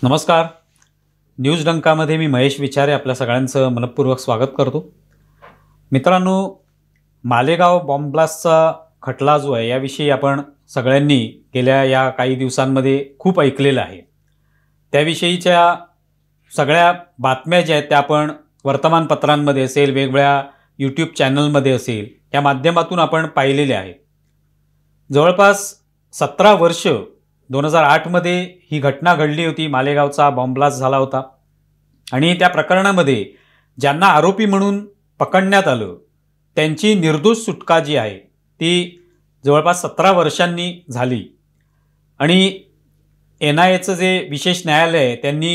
नमस्कार. न्यूज डंकामध्ये मी महेश विचारे आपल्या सगळ्यांचं मनपूर्वक स्वागत करतो. मित्रांनो, मालेगाव बॉम्ब ब्लास्टचा खटला जो आहे याविषयी आपण सगळ्यांनी गेल्या या काही दिवसांमध्ये खूप ऐकलेलं आहे. त्याविषयीच्या सगळ्या बातम्या ज्या आहेत त्या आपण वर्तमानपत्रांमध्ये असेल, वेगवेगळ्या यूट्यूब चॅनलमध्ये असेल, या माध्यमातून आपण पाहिलेले आहे. जवळपास 17 वर्ष 2008मध्ये ही घटना घडली होती. मालेगावचा बॉम्ब ब्लास्ट झाला होता आणि त्या प्रकरणामध्ये ज्यांना आरोपी म्हणून पकडण्यात आलं त्यांची निर्दोष सुटका जी आहे ती जवळपास 17 वर्षांनी झाली. आणि NIAचं जे विशेष न्यायालय आहे त्यांनी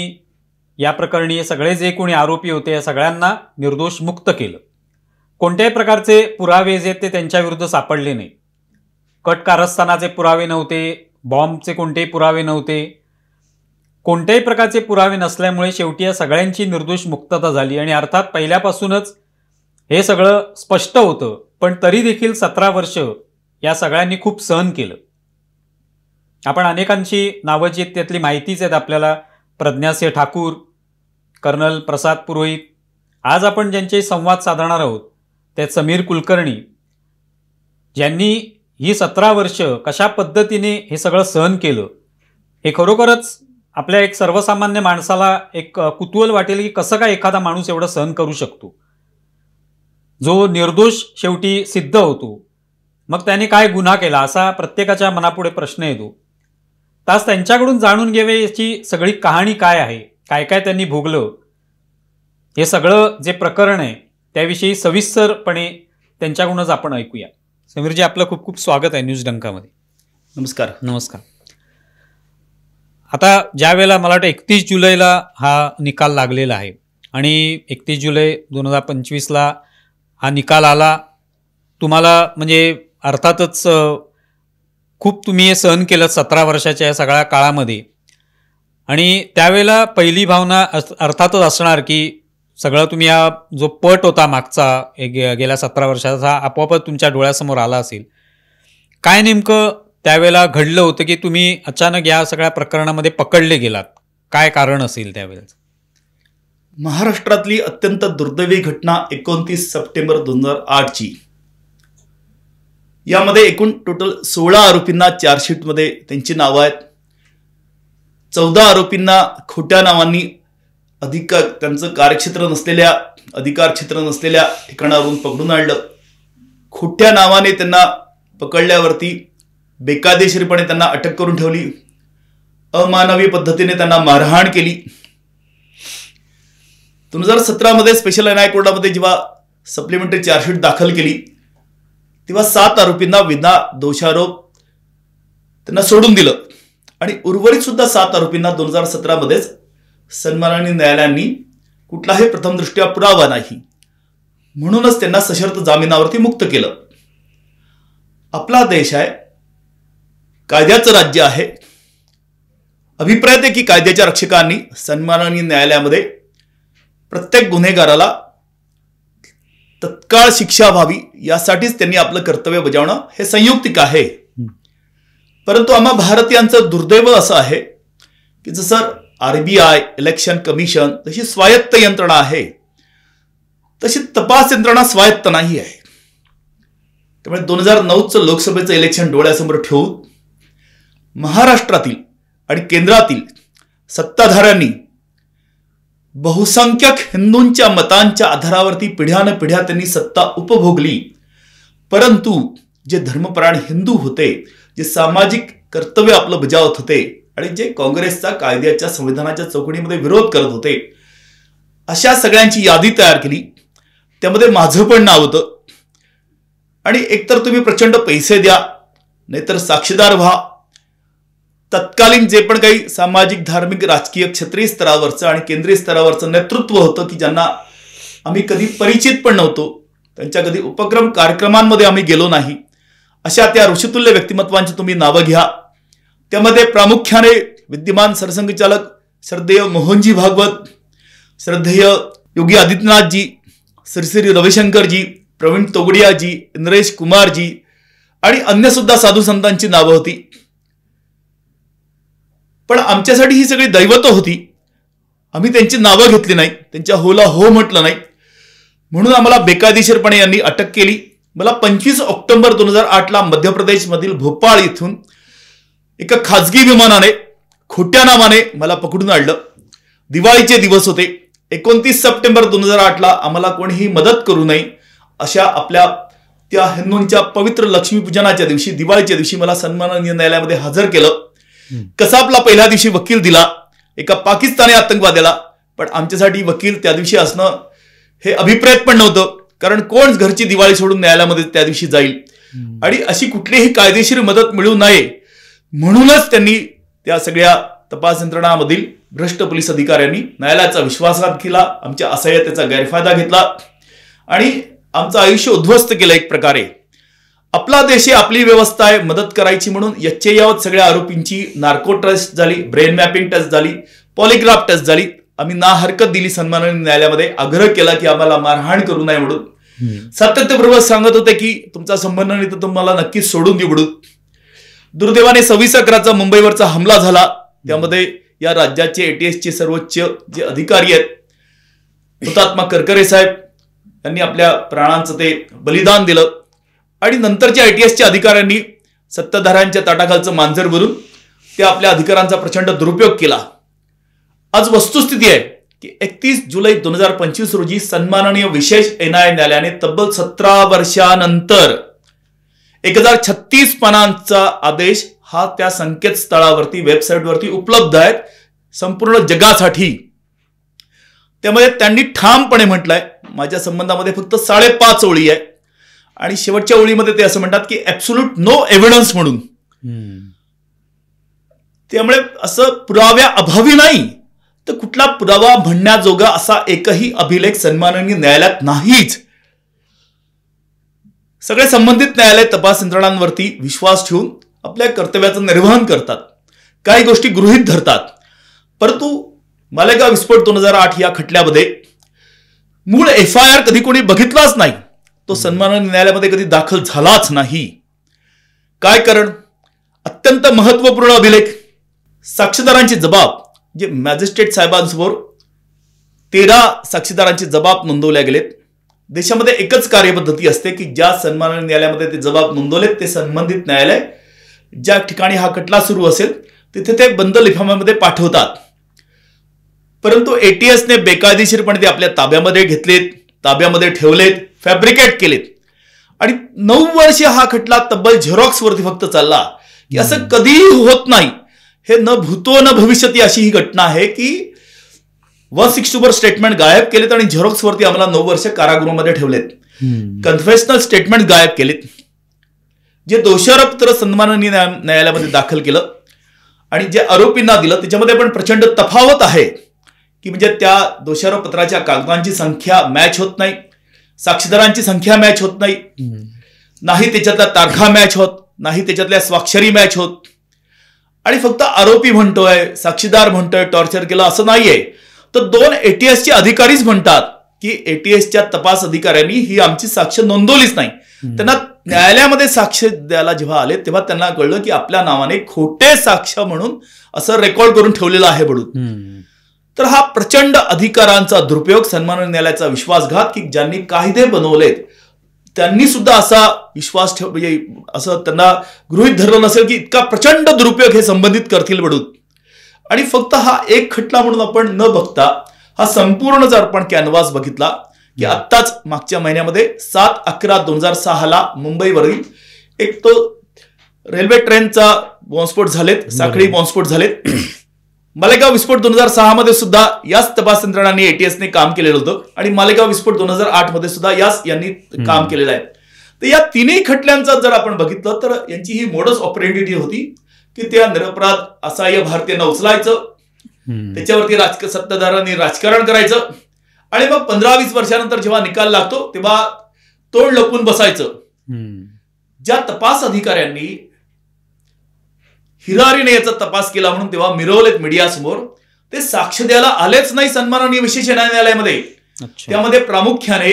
या प्रकरणी सगळे जे कोणी आरोपी होते या सगळ्यांना निर्दोष मुक्त केलं. कोणत्याही प्रकारचे पुरावे जे ते त्यांच्याविरुद्ध सापडले नाही. कट कारस्थानाचे पुरावे नव्हते, बॉम्बचे कोणतेही पुरावे नव्हते. कोणत्याही प्रकारचे पुरावे नसल्यामुळे शेवटी या सगळ्यांची निर्दोष मुक्तता झाली. आणि अर्थात पहिल्यापासूनच हे सगळं स्पष्ट होतं, पण तरी देखील 17 वर्ष या सगळ्यांनी खूप सहन केलं. आपण अनेकांची नावं जी आहेत त्यातली माहितीच आहेत आपल्याला. प्रज्ञासिंह ठाकूर, कर्नल प्रसाद पुरोहित. आज आपण ज्यांचे संवाद साधणार आहोत त्यात समीर कुलकर्णी, ज्यांनी ही 17 वर्ष कशा पद्धतीने हे सगळं सहन केलं हे खरोखरच आपल्या एक सर्वसामान्य माणसाला एक कुतूहल वाटेल की कसं काय एखादा माणूस एवढं सहन करू शकतो जो निर्दोष शेवटी सिद्ध होतो. मग त्याने काय गुन्हा केला असा प्रत्येकाच्या मनापुढे प्रश्न येतो. तास त्यांच्याकडून जाणून घ्यावे याची सगळी कहाणी काय आहे, काय काय त्यांनी भोगलं, हे सगळं जे प्रकरण आहे त्याविषयी सविस्तरपणे त्यांच्याकडूनच आपण ऐकूया. समीरजी, आपलं खूप खूप स्वागत आहे न्यूज डंकामध्ये. नमस्कार. नमस्कार. आता ज्या वेळेला मला वाटतं 31 जुलैला हा निकाल लागलेला आहे आणि 31 जुलै 2025ला हा निकाल आला. तुम्हाला म्हणजे अर्थातच खूप तुम्ही हे सहन केलं 17 वर्षाच्या या सगळ्या काळामध्ये. आणि त्यावेळेला पहिली भावना अर्थातच असणार की सगळं तुम्ही हा जो पट होता मागचा गेल्या 17 वर्षाचा आपोआपच तुमच्या डोळ्यासमोर आला असेल. काय नेमकं त्यावेळेला घडलं होतं की तुम्ही अचानक या सगळ्या प्रकरणामध्ये पकडले गेलात? काय कारण असेल त्यावेळेस? महाराष्ट्रातली अत्यंत दुर्दैवी घटना 29 सप्टेंबर 2008ची. यामध्ये एकूण टोटल 16 आरोपींना चार्जशीटमध्ये त्यांची नावं आहेत. 14 आरोपींना खोट्या नावांनी त्यांचं कार्यक्षेत्र नसलेल्या, अधिकार क्षेत्र नसलेल्या ठिकाणावरून पकडून आणलं. खोट्या नावाने त्यांना पकडल्यावरती बेकायदेशीरपणे त्यांना अटक करून ठेवली. अमानवी पद्धतीने त्यांना मारहाण केली. 2017मध्ये स्पेशल NIA कोर्टामध्ये जेव्हा सप्लिमेंटरी चार्जशीट दाखल केली तेव्हा 7 आरोपींना विना दोषारोप त्यांना सोडून दिलं आणि उर्वरित सुद्धा 7 आरोपींना 2017मध्येच सन्माननीय न्यायालयांनी कुठलाही प्रथमदृष्ट्या पुरावा नाही म्हणूनच त्यांना सशर्त जामिनावरती मुक्त केलं. आपला देश आहे, कायद्याचं राज्य आहे. अभिप्राय आहे की कायद्याच्या रक्षकांनी सन्माननीय न्यायालयामध्ये प्रत्येक गुन्हेगाराला तत्काळ शिक्षा व्हावी यासाठीच त्यांनी आपलं कर्तव्य बजावणं हे संयुक्तिक आहे. परंतु आम्हा भारतीयांचं दुर्दैव असं आहे की जसं RBI, इलेक्शन कमिशन तशी स्वायत्त यंत्रणा आहे तशी तपास यंत्रणा स्वायत्त नाही आहे. त्यामुळे 2009चं लोकसभेचं इलेक्शन डोळ्यासमोर ठेवून महाराष्ट्रातील आणि केंद्रातील सत्ताधाऱ्यांनी बहुसंख्यक हिंदूंच्या मतांच्या आधारावरती पिढ्यानपिढ्या त्यांनी सत्ता उपभोगली. परंतु जे धर्मपरायण हिंदू होते, जे सामाजिक कर्तव्य आपलं बजावत होते आणि जे काँग्रेसचा कायद्याच्या संविधानाच्या चौकटीमध्ये विरोध करत होते, अशा सगळ्यांची यादी तयार केली. त्यामध्ये माझं पण नाव होतं. आणि एकतर तुम्ही प्रचंड पैसे द्या, नाहीतर साक्षीदार व्हा. तत्कालीन जे पण काही सामाजिक, धार्मिक, राजकीय, क्षेत्रीय स्तरावरचं आणि केंद्रीय स्तरावरचं नेतृत्व होतं की ज्यांना आम्ही कधी परिचित पण नव्हतो, त्यांच्या कधी उपक्रम कार्यक्रमांमध्ये आम्ही गेलो नाही, अशा त्या ऋषितुल्य व्यक्तिमत्वांची तुम्ही नावं घ्या. त्यामध्ये प्रामुख्याने विद्यमान सरसंघचालक श्रद्धेय मोहनजी भागवत, श्रद्धेय योगी आदित्यनाथजी, श्री रविशंकरजी, प्रवीण तोगडियाजी, इंद्रेश कुमारजी आणि अन्य सुद्धा साधू संतांची नावं होती. पण आमच्यासाठी ही सगळी दैवतं होती. आम्ही त्यांची नावं घेतली नाही, त्यांच्या होला हो म्हटलं नाही, म्हणून आम्हाला बेकायदेशीरपणे यांनी अटक केली. मला 25 ऑक्टोबर 2008 मध्य प्रदेशमधील भोपाळ इथून एका खाजगी विमानाने खोट्या नावाने मला पकडून आणलं. दिवाळीचे दिवस होते. 29 सप्टेंबर 2008 आम्हाला कोणीही मदत करू नये अशा आपल्या त्या हिंदूंच्या पवित्र लक्ष्मीपूजनाच्या दिवशी, दिवाळीच्या दिवशी मला सन्माननीय न्यायालयामध्ये हजर केलं. कसा आपला पहिल्या दिवशी वकील दिला एका पाकिस्तानी आतंकवाद्याला, पण आमच्यासाठी वकील त्या दिवशी असणं हे अभिप्रेत पण नव्हतं, कारण कोण घरची दिवाळी सोडून न्यायालयामध्ये त्या दिवशी जाईल. आणि अशी कुठलीही कायदेशीर मदत मिळू नये म्हणूनच त्यांनी त्या सगळ्या तपास यंत्रणामधील भ्रष्ट पोलीस अधिकाऱ्यांनी न्यायालयाचा विश्वासघात केला, आमच्या असहाय्यतेचा गैरफायदा घेतला आणि आमचं आयुष्य उद्ध्वस्त केलं. एक प्रकारे आपला देश आहे, आपली व्यवस्था आहे, मदत करायची म्हणून यच्चेयावत सगळ्या आरोपींची नार्को टेस्ट झाली, ब्रेन मॅपिंग टेस्ट झाली, पॉलिग्राफ टेस्ट झाली. आम्ही ना हरकत दिली. सन्माननीय न्यायालयामध्ये आग्रह केला की आम्हाला मारहाण करू नये म्हणून. सातत्यपूर्वक सांगत होते की तुमचा संबंध नाही तर तुम्हाला नक्कीच सोडून देऊ म्हणून. दुर्दैवाने 26/11 मुंबईवरचा हमला झाला. त्यामध्ये या राज्याचे एटीएसचे सर्वोच्च जे अधिकारी आहेत, हुतात्मा करकरे साहेब यांनी आपल्या प्राणांचं ते बलिदान दिलं आणि नंतरच्या एटीएसच्या अधिकाऱ्यांनी सत्ताधाऱ्यांच्या ताटाखालचं मांजर भरून त्या आपल्या अधिकारांचा प्रचंड दुरुपयोग केला. आज वस्तुस्थिती आहे की 31 जुलै 2025 रोजी सन्माननीय विशेष एनआयए न्यायालयाने तब्बल 17 वर्षानंतर 1036 पानांचा आदेश हा त्या संकेतस्थळावरती, वेबसाईटवरती उपलब्ध आहे संपूर्ण जगासाठी. त्यामध्ये त्यांनी ठामपणे म्हटलंय माझ्या संबंधामध्ये फक्त 5.5 ओळी आहे आणि शेवटच्या ओळीमध्ये ते असं म्हणतात की ॲब्सोल्यूट नो एव्हिडन्स म्हणून. त्यामुळे असं पुराव्या अभावी नाही तर कुठला पुरावा म्हणण्याजोगा असा एकही अभिलेख सन्माननीय न्यायालयात नाहीच. सगळे संबंधित न्यायालय तपास यंत्रणांवरती विश्वास ठेवून आपल्या कर्तव्याचं निर्वहन करतात, काही गोष्टी गृहीत धरतात. परंतु मालेगाव विस्फोट 2008 या खटल्यामध्ये मूळ FIR कधी कोणी बघितलाच नाही, तो सन्माननीय न्यायालयामध्ये कधी दाखल झालाच नाही. काय कारण? अत्यंत महत्वपूर्ण अभिलेख, साक्षीदारांचे जबाब जे मॅजिस्ट्रेट साहेबांसमोर 13 साक्षीदारांचे जबाब नोंदवले गेलेत. देशामध्ये एकच कार्यपद्धती असते की ज्या सन्माननीय न्यायालयामध्ये ते जबाब नोंदवलेत ते संबंधित न्यायालय ज्या ठिकाणी हा खटला सुरू असेल तिथे ते बंद लिफाफ्यामध्ये पाठवतात. परंतु एटीएसने बेकायदेशीरपणे ते आपल्या ताब्यामध्ये घेतलेत, ताब्यामध्ये ठेवलेत, फॅब्रिकेट केलेत आणि 9 वर्षे हा खटला तब्बल झेरॉक्सवरती फक्त चालला. की असं कधीही होत नाही. हे न भूतो न भविष्यती अशी ही घटना आहे की 162 स्टेटमेंट गायब केलेत आणि झेरॉक्सवरती आम्हाला 9 वर्ष कारागृहामध्ये ठेवलेत. कन्फेशनल स्टेटमेंट गायब केलेत. जे दोषारोपपत्र सन्माननीय न्यायालयामध्ये दाखल केलं आणि जे आरोपींना दिलं त्याच्यामध्ये पण प्रचंड तफावत आहे की म्हणजे त्या दोषारोपपत्राच्या कागदांची संख्या मॅच होत नाही, साक्षीदारांची संख्या मॅच होत नाही, नाही त्याच्यातल्या तारखा मॅच होत नाही, त्याच्यातल्या स्वाक्षरी मॅच होत आणि फक्त आरोपी म्हणतोय, साक्षीदार म्हणतोय टॉर्चर केलं असं नाहीये. तर 2 एटीएसचे अधिकारीच म्हणतात की एटीएसच्या तपास अधिकाऱ्यांनी ही आमची साक्ष नोंदवलीच नाही. त्यांना न्यायालयामध्ये साक्ष द्यायला जेव्हा आले तेव्हा त्यांना कळलं की आपल्या नावाने खोटे साक्ष म्हणून असं रेकॉर्ड करून ठेवलेलं आहे म्हणून. तर हा प्रचंड अधिकारांचा दुरुपयोग, सन्माननीय न्यायालयाचा विश्वासघात की ज्यांनी कायदे बनवलेत त्यांनी सुद्धा असा विश्वास म्हणजे असं त्यांना गृहीत धरलं नसेल की इतका प्रचंड दुरुपयोग हे संबंधित करतील म्हणून. आणि फक्त हा एक खटला म्हणून आपण न बघता हा संपूर्ण जर आपण कॅनव्हास बघितला की आत्ताच मागच्या महिन्यामध्ये 7/11/2006 मुंबईवरील एक तो रेल्वे ट्रेनचा बॉम्बस्फोट झालेत, साखळी बॉम्बस्फोट झालेत. मालेगाव विस्फोट 2006 मध्ये सुद्धा याच तपास यंत्रणांनी एटीएसने काम केलेलं होतं आणि मालेगाव विस्फोट 2008 मध्ये सुद्धा याच यांनी काम केलेलं आहे. तर या तिन्ही खटल्यांचा जर आपण बघितलं तर यांची ही मोडस ऑपरेंडिटी होती की त्या निरपराध असहाय्य भारतीयांना उचलायचं, त्याच्यावरती सत्ताधाऱ्यांनी राजकारण करायचं आणि मग 15-20 वर्षानंतर जेव्हा निकाल लागतो तेव्हा तोंड लपून बसायचं. ज्या तपास अधिकाऱ्यांनी हिरारीने याचा तपास केला म्हणून तेव्हा मिरवलेत मीडियासमोर, ते साक्ष द्यायला आलेच नाही सन्माननीय विशेष न्यायालयामध्ये. त्यामध्ये प्रामुख्याने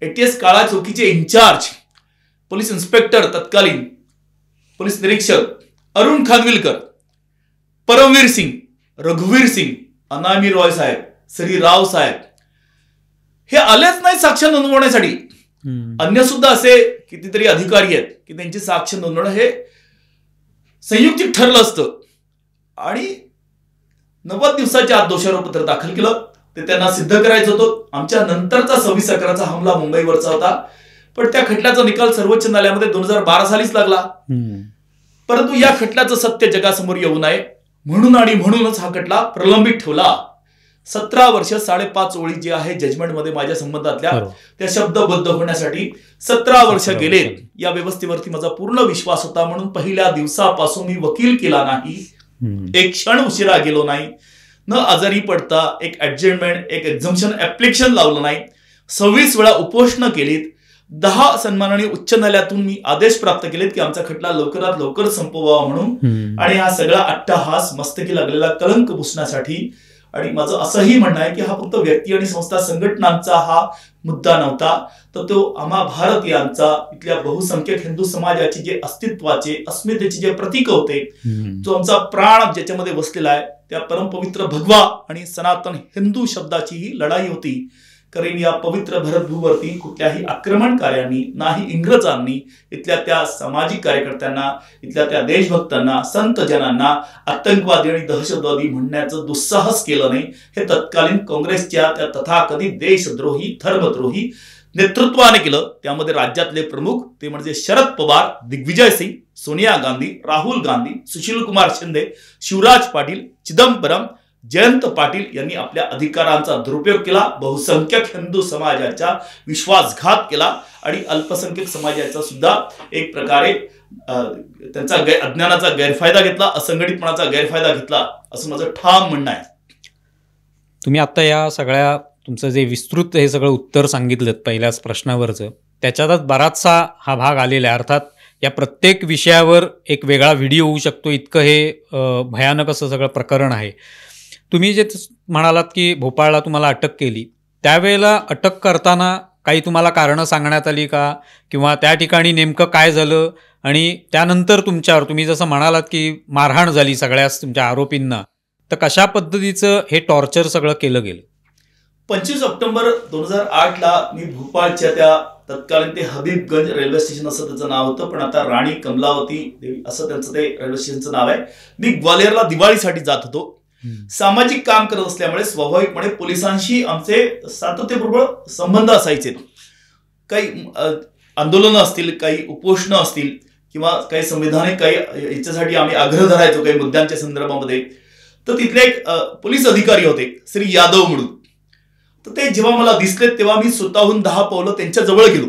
एटीएस काळा चौकीचे इन्चार्ज पोलीस इन्स्पेक्टर तत्कालीन पोलीस निरीक्षक अरुण खानविलकर, परमवीर सिंग, रघुवीर सिंग, अनामी रॉय साहेब, श्री राव साहेब हे आलेच नाही साक्ष नोंदवण्यासाठी. अन्य सुद्धा असे कितीतरी अधिकारी आहेत की त्यांची साक्ष नोंदवणं हे संयुक्तिक ठरलं असतं. आणि 90 दिवसाच्या आत दोषारोपपत्र दाखल केलं. ते त्यांना सिद्ध करायचं होतं. आमच्या नंतरचा 26 अकराचा हमला मुंबईवरचा होता, पण त्या खटल्याचा निकाल सर्वोच्च न्यायालयामध्ये 2012 सालीच लागला. परंतु या खटल्याचं सत्य जगासमोर येऊ नये म्हणूनच हा खटला प्रलंबित ठेवला. 17 वर्ष 5.5 ओळी जे आहे जजमेंटमध्ये माझ्या संबंधातल्या त्या शब्दबद्ध होण्यासाठी 17 वर्ष गेले. या व्यवस्थेवरती माझा पूर्ण विश्वास होता म्हणून पहिल्या दिवसापासून मी वकील केला नाही, एक क्षण उशिरा गेलो नाही, न आजारी पडता एक ऍडजमेंट, एक एक्झम्पशन ऍप्लिकेशन लावलं नाही. 26 वेळा उपोषण केलीत. 10 सन्माननीय उच्च न्यायालयातून मी आदेश प्राप्त केलेत की आमचा खटला लवकरात लवकर संपवावा म्हणून. आणि हा सगळा अट्टहास मस्तकी लागलेला कलंक पुसण्यासाठी. आणि माझं असंही म्हणणं आहे की हा फक्त व्यक्ती आणि संस्था संघटनांचा हा मुद्दा नव्हता, तर तो आम्हा भारतीयांचा, इथल्या बहुसंख्यक हिंदू समाजाचे जे अस्तित्वाचे, अस्मितेचे जे प्रतीक होते, जो आमचा प्राण ज्याच्यामध्ये बसलेला आहे, त्या परमपवित्र भगवा आणि सनातन हिंदू शब्दाची ही लढाई होती. कारण या पवित्र भरतभूवरती कुठल्याही आक्रमणकार्यांनी, नाही इंग्रजांनी इथल्या त्या सामाजिक कार्यकर्त्यांना, इथल्या त्या देशभक्तांना, संत जनांना आतंकवादी आणि दहशतवादी म्हणण्याचं दुस्साहस केलं नाही. हे तत्कालीन काँग्रेसच्या त्या तथाकथित देशद्रोही, धर्मद्रोही नेतृत्वाने केलं. त्यामध्ये राज्यातले प्रमुख ते म्हणजे शरद पवार, दिग्विजय सिंग, सोनिया गांधी, राहुल गांधी, सुशीलकुमार शिंदे, शिवराज पाटील, चिदंबरम, जयंत पाटील यांनी आपल्या अधिकारांचा दुरुपयोग केला. बहुसंख्यक हिंदू समाजाचा विश्वासघात केला आणि अल्पसंख्यक समाजाचा सुद्धा एक प्रकारे त्यांचा अज्ञानाचा गैरफायदा घेतला, असंघटितपणाचा गैरफायदा घेतला, असं माझं ठाम म्हणणं आहे. तुम्ही आता या सगळ्या तुमचं जे विस्तृत हे सगळं उत्तर सांगितलं पहिल्याच प्रश्नावरचं, त्याच्यातच बराचसा हा भाग आलेला आहे. अर्थात या प्रत्येक विषयावर एक वेगळा व्हिडिओ होऊ शकतो, इतकं हे भयानक असं सगळं प्रकरण आहे. तुम्ही जे म्हणालात की भोपाळला तुम्हाला अटक केली, त्यावेळेला अटक करताना काही तुम्हाला कारणं सांगण्यात आली का, किंवा त्या ठिकाणी नेमकं काय झालं, आणि त्यानंतर तुमच्यावर तुम्ही जसं म्हणालात की मारहाण झाली सगळ्याच तुमच्या आरोपींना, तर कशा पद्धतीचं हे टॉर्चर सगळं केलं गेलं? 25 ऑक्टोबर 2008ला मी भोपाळच्या त्या तत्कालीन ते हबीबगंज रेल्वे स्टेशन असं त्याचं नाव होतं, पण आता राणी कमलावती देवी असं त्यांचं ते रेल्वे स्टेशनचं नाव आहे. मी ग्वालियरला दिवाळीसाठी जात होतो. सामाजिक काम करत असल्यामुळे स्वाभाविकपणे पोलिसांशी आमचे सातत्यपूर्ण संबंध असायचे. काही आंदोलनं असतील, काही उपोषणं असतील, किंवा काही संविधानिक काही याच्यासाठी आम्ही आग्रह धरायचो काही मुद्द्यांच्या संदर्भामध्ये. तर तिथले एक पोलीस अधिकारी होते श्री यादव म्हणून. तर ते जेव्हा मला दिसले तेव्हा मी स्वतःहून 10 पावलं त्यांच्या जवळ गेलो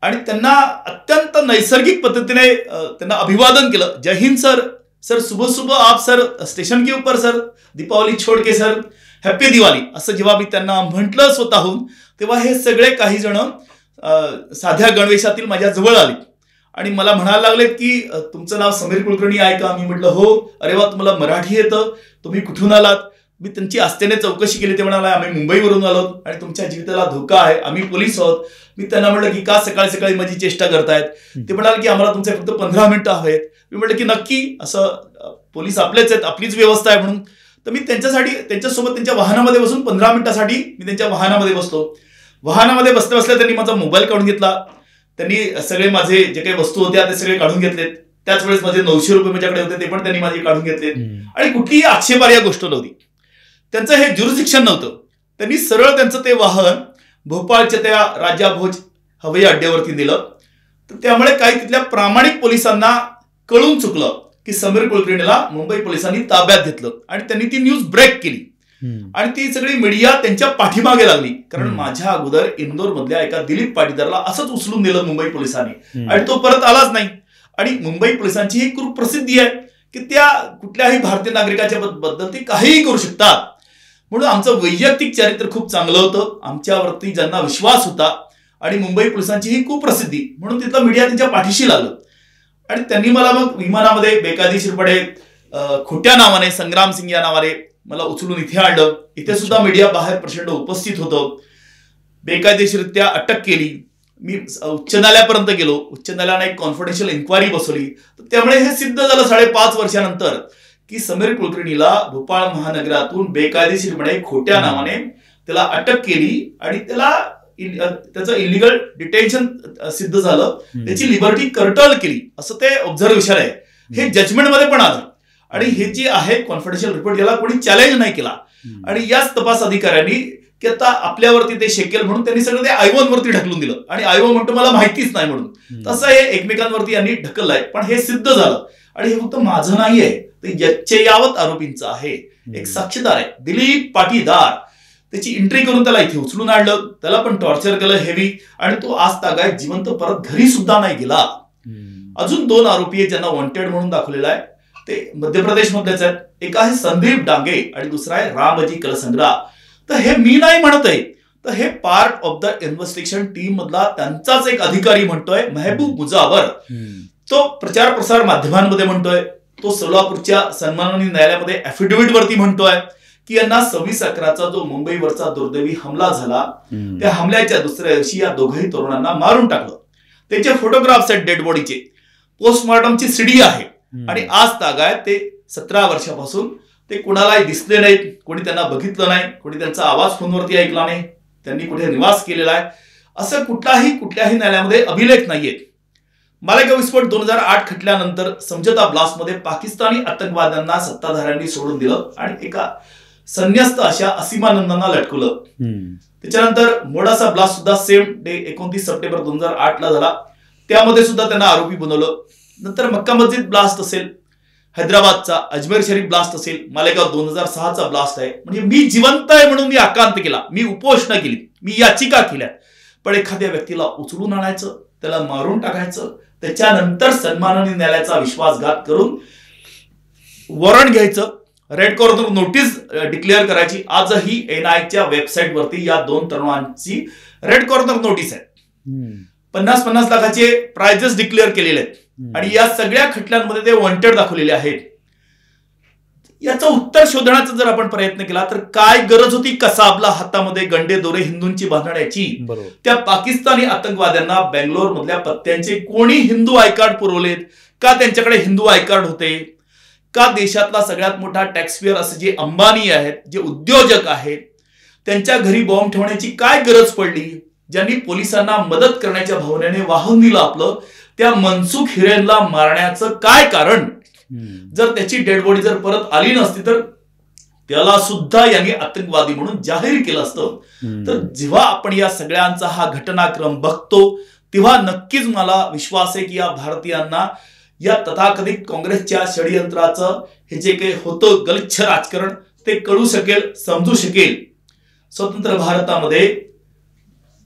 आणि त्यांना अत्यंत नैसर्गिक पद्धतीने त्यांना अभिवादन केलं. जय हिंद सर, सर सुबह सुबह आप सर स्टेशन के ऊपर सर, दीपावली छोड़ के सर, हॅप्पी दिवाळी असं जेव्हा मी त्यांना म्हटलं स्वतःहून, तेव्हा हे सगळे काही जण साध्या गणवेशातील माझ्या जवळ आले आणि मला म्हणायला लागले की तुमचं नाव समीर कुलकर्णी आहे का? मी म्हटलं हो. अरे वा, तुम्हाला मराठी येतं, तुम्ही कुठून आलात? मी त्यांची आस्थेने चौकशी केली. ते म्हणाला आम्ही मुंबईवरून आलो आणि तुमच्या जीविताला धोका आहे, आम्ही पोलीस आहोत. मी त्यांना म्हटलं की का सकाळी सकाळी माझी चेष्टा करतायत? ते म्हणाले की आम्हाला तुमचे फक्त 15 मिनिटं हवेत. मी म्हटलं की नक्की, असं पोलीस आपलेच आहेत, आपलीच व्यवस्था आहे म्हणून. तर मी त्यांच्यासोबत त्यांच्या वाहनामध्ये बसून 15 मिनिटासाठी मी त्यांच्या वाहनामध्ये बसलो. वाहनामध्ये बसल्या बसल्या त्यांनी माझा मोबाईल काढून घेतला. त्यांनी सगळे माझे जे काही वस्तू होत्या ते सगळे काढून घेतलेत. त्याच वेळेस माझे 900 रुपये माझ्याकडे होते ते पण त्यांनी माझे काढून घेतलेत. आणि कुठलीही आक्षेपार्ह गोष्ट नव्हती. त्यांचं हे ज्युरिस्डिक्शन नव्हतं. त्यांनी सरळ त्यांचं ते वाहन भोपाळच्या त्या राजा भोज हवाई अड्ड्यावरती दिलं. तर त्यामुळे काही तिथल्या प्रामाणिक पोलिसांना कळून चुकलं की समीर कुलकर्णीला मुंबई पोलिसांनी ताब्यात घेतलं आणि त्यांनी ती न्यूज ब्रेक केली. आणि ती सगळी मीडिया त्यांच्या पाठीमागे लागली. कारण माझ्या अगोदर इंदोर मधल्या एका दिलीप पाटीदारला असंच उचलून दिलं मुंबई पोलिसांनी आणि तो परत आलाच नाही. आणि मुंबई पोलिसांची ही खूप प्रसिद्धी आहे की त्या कुठल्याही भारतीय नागरिकाच्या बद्दल ते काहीही करू शकतात. म्हणून आमचं वैयक्तिक चारित्र्य खूप चांगलं होतं, आमच्यावरती ज्यांना विश्वास होता, आणि मुंबई पोलिसांची ही खूप प्रसिद्धी, म्हणून तिथला मीडिया त्यांच्या पाठीशी लागलं. आणि त्यांनी मला मग विमानामध्ये बेकायदेशीरपणे खोट्या नावाने, संग्राम सिंग या नावाने मला उचलून इथे आणलं. इथे सुद्धा मीडिया बाहेर प्रचंड उपस्थित होतं. बेकायदेशीरित्या अटक केली. मी उच्च न्यायालयापर्यंत गेलो. उच्च न्यायालयाने एक कॉन्फिडेन्शियल इन्क्वायरी बसवली. तर त्यामुळे हे सिद्ध झालं 5.5 वर्षानंतर की समीर कुलकर्णीला भोपाळ महानगरातून बेकायदेशीरपणे खोट्या नावाने त्याला अटक केली आणि त्याचं इलिगल डिटेन्शन सिद्ध झालं, त्याची लिबर्टी कर्टल केली असं ते ऑब्झर्वेशन आहे. हे जजमेंटमध्ये पण आलं आणि हे जे आहे कॉन्फिडेन्शियल रिपोर्ट याला कोणी चॅलेंज नाही केला. आणि याच तपास अधिकाऱ्यांनी की आता आपल्यावरती ते शेकेल म्हणून त्यांनी सगळं ते आयवॉन वरती ढकलून दिलं आणि आयवॉन म्हणतो मला माहितीच नाही म्हणून. तसं हे एकमेकांवरती यांनी ढकललंय. पण हे सिद्ध झालं आणि हे फक्त माझं नाहीये, ते यच्चयावत आरोपींचं आहे. एक साक्षीदार आहे दिलीप पाटीदार, त्याची एंट्री करून त्याला इथे उचलून आणलं, त्याला पण टॉर्चर केलं हेवी आणि तो आज तागायत जिवंत परत घरी सुद्धा नाही गेला. अजून 2 आरोपी आहेत ज्यांना वॉन्टेड म्हणून दाखवलेला आहे, ते मध्य प्रदेश मधलेच आहेत. एक आहे संदीप डांगे आणि दुसरा आहे रामजी कलसंग्रा. तर हे मी नाही म्हणत आहे, तर हे part of the investigation team मधला त्यांचाच एक अधिकारी म्हणतोय, महबूब मुजावर. तो प्रचार प्रसार माध्यमांमध्ये म्हणतोय, तो सोलापूरच्या सन्माननीय न्यायालयामध्ये ऍफिडेव्हिट वरती म्हणतोय की यांना 26/11चा जो मुंबईवरचा दुर्दैवी हमला झाला त्या हमल्याच्या दुसऱ्या दिवशी या दोघही तरुणांना मारून टाकलं. त्याचे फोटोग्राफ्स आहेत डेड बॉडीचे, पोस्टमॉर्टमची सीडी आहे आणि आज तागायत ते 17 वर्षापासून ते कुणालाही दिसले नाहीत, कोणी त्यांना बघितलं नाही, कोणी त्यांचा आवाज फोनवरती ऐकला नाही, त्यांनी कुठे निवास केलेला आहे असं कुठल्याही न्यायालयामध्ये अभिलेख नाहीये. मालेगाव विस्फोट 2008 खटल्यानंतर समझोता ब्लास्टमध्ये पाकिस्तानी आतंकवाद्यांना सत्ताधाऱ्यांनी सोडून दिलं आणि एका संन्यस्त अशा असीमानंदांना लटकवलं. त्याच्यानंतर मोडासा ब्लास्ट सुद्धा सेम डे 29 सप्टेंबर 2008 ला झाला, त्यामध्ये सुद्धा त्यांना आरोपी बनवलं. नंतर मक्का मस्जिद ब्लास्ट असेल, हैदराबादचा अजमेर शरीफ ब्लास्ट असेल, मालेगाव 2006चा ब्लास्ट आहे. म्हणजे मी जिवंत आहे म्हणून मी आकांत केला, मी उपोषणा केली, मी याचिका केल्या. पण एखाद्या व्यक्तीला उचलून आणायचं, त्याला मारून टाकायचं, त्याच्यानंतर सन्माननीय न्यायालयाचा विश्वासघात करून वॉरंट घ्यायचं, रेड कॉर्नर नोटीस डिक्लेअर करायची. आजही एनआयच्या वेबसाईट वरती या 2 तरुणांची रेड कॉर्नर नोटीस आहे. 50-50 लाखाचे प्राइजेस डिक्लेअर केलेले आहेत आणि या सगळ्या खटल्यांमध्ये ते वॉन्टेड दाखवलेले आहेत. याचं उत्तर शोधण्याचा जर आपण प्रयत्न केला तर काय गरज होती कसाबला हातामध्ये गंडे दोरे हिंदूंची बांधण्याची? त्या पाकिस्तानी आतंकवाद्यांना बेंगलोर मधल्या पत्त्यांचे कोणी हिंदू आय कार्ड पुरवलेत का? त्यांच्याकडे हिंदू आय कार्ड होते का? देशातला सगळ्यात मोठा टॅक्सपेयर असे जे अंबानी आहेत, जे उद्योजक आहेत, त्यांच्या घरी बॉम्ब ठेवण्याची काय गरज पडली? ज्यांनी पोलिसांना मदत करण्याच्या भावनेने वाहून दिलं आपलं, त्या मनसुख हिरेनला मारण्याचं काय कारण? जर त्याची डेड बॉडी जर परत आली नसती तर त्याला सुद्धा यांनी आतंकवादी म्हणून जाहीर केलं असतं. तर जेव्हा आपण या सगळ्यांचा हा घटनाक्रम बघतो तेव्हा नक्कीच मला विश्वास आहे की या भारतीयांना या तथाकथित काँग्रेसच्या षडयंत्राचं हे जे काही होतं गलिच्छ राजकारण ते कळू शकेल, समजू शकेल. स्वतंत्र भारतामध्ये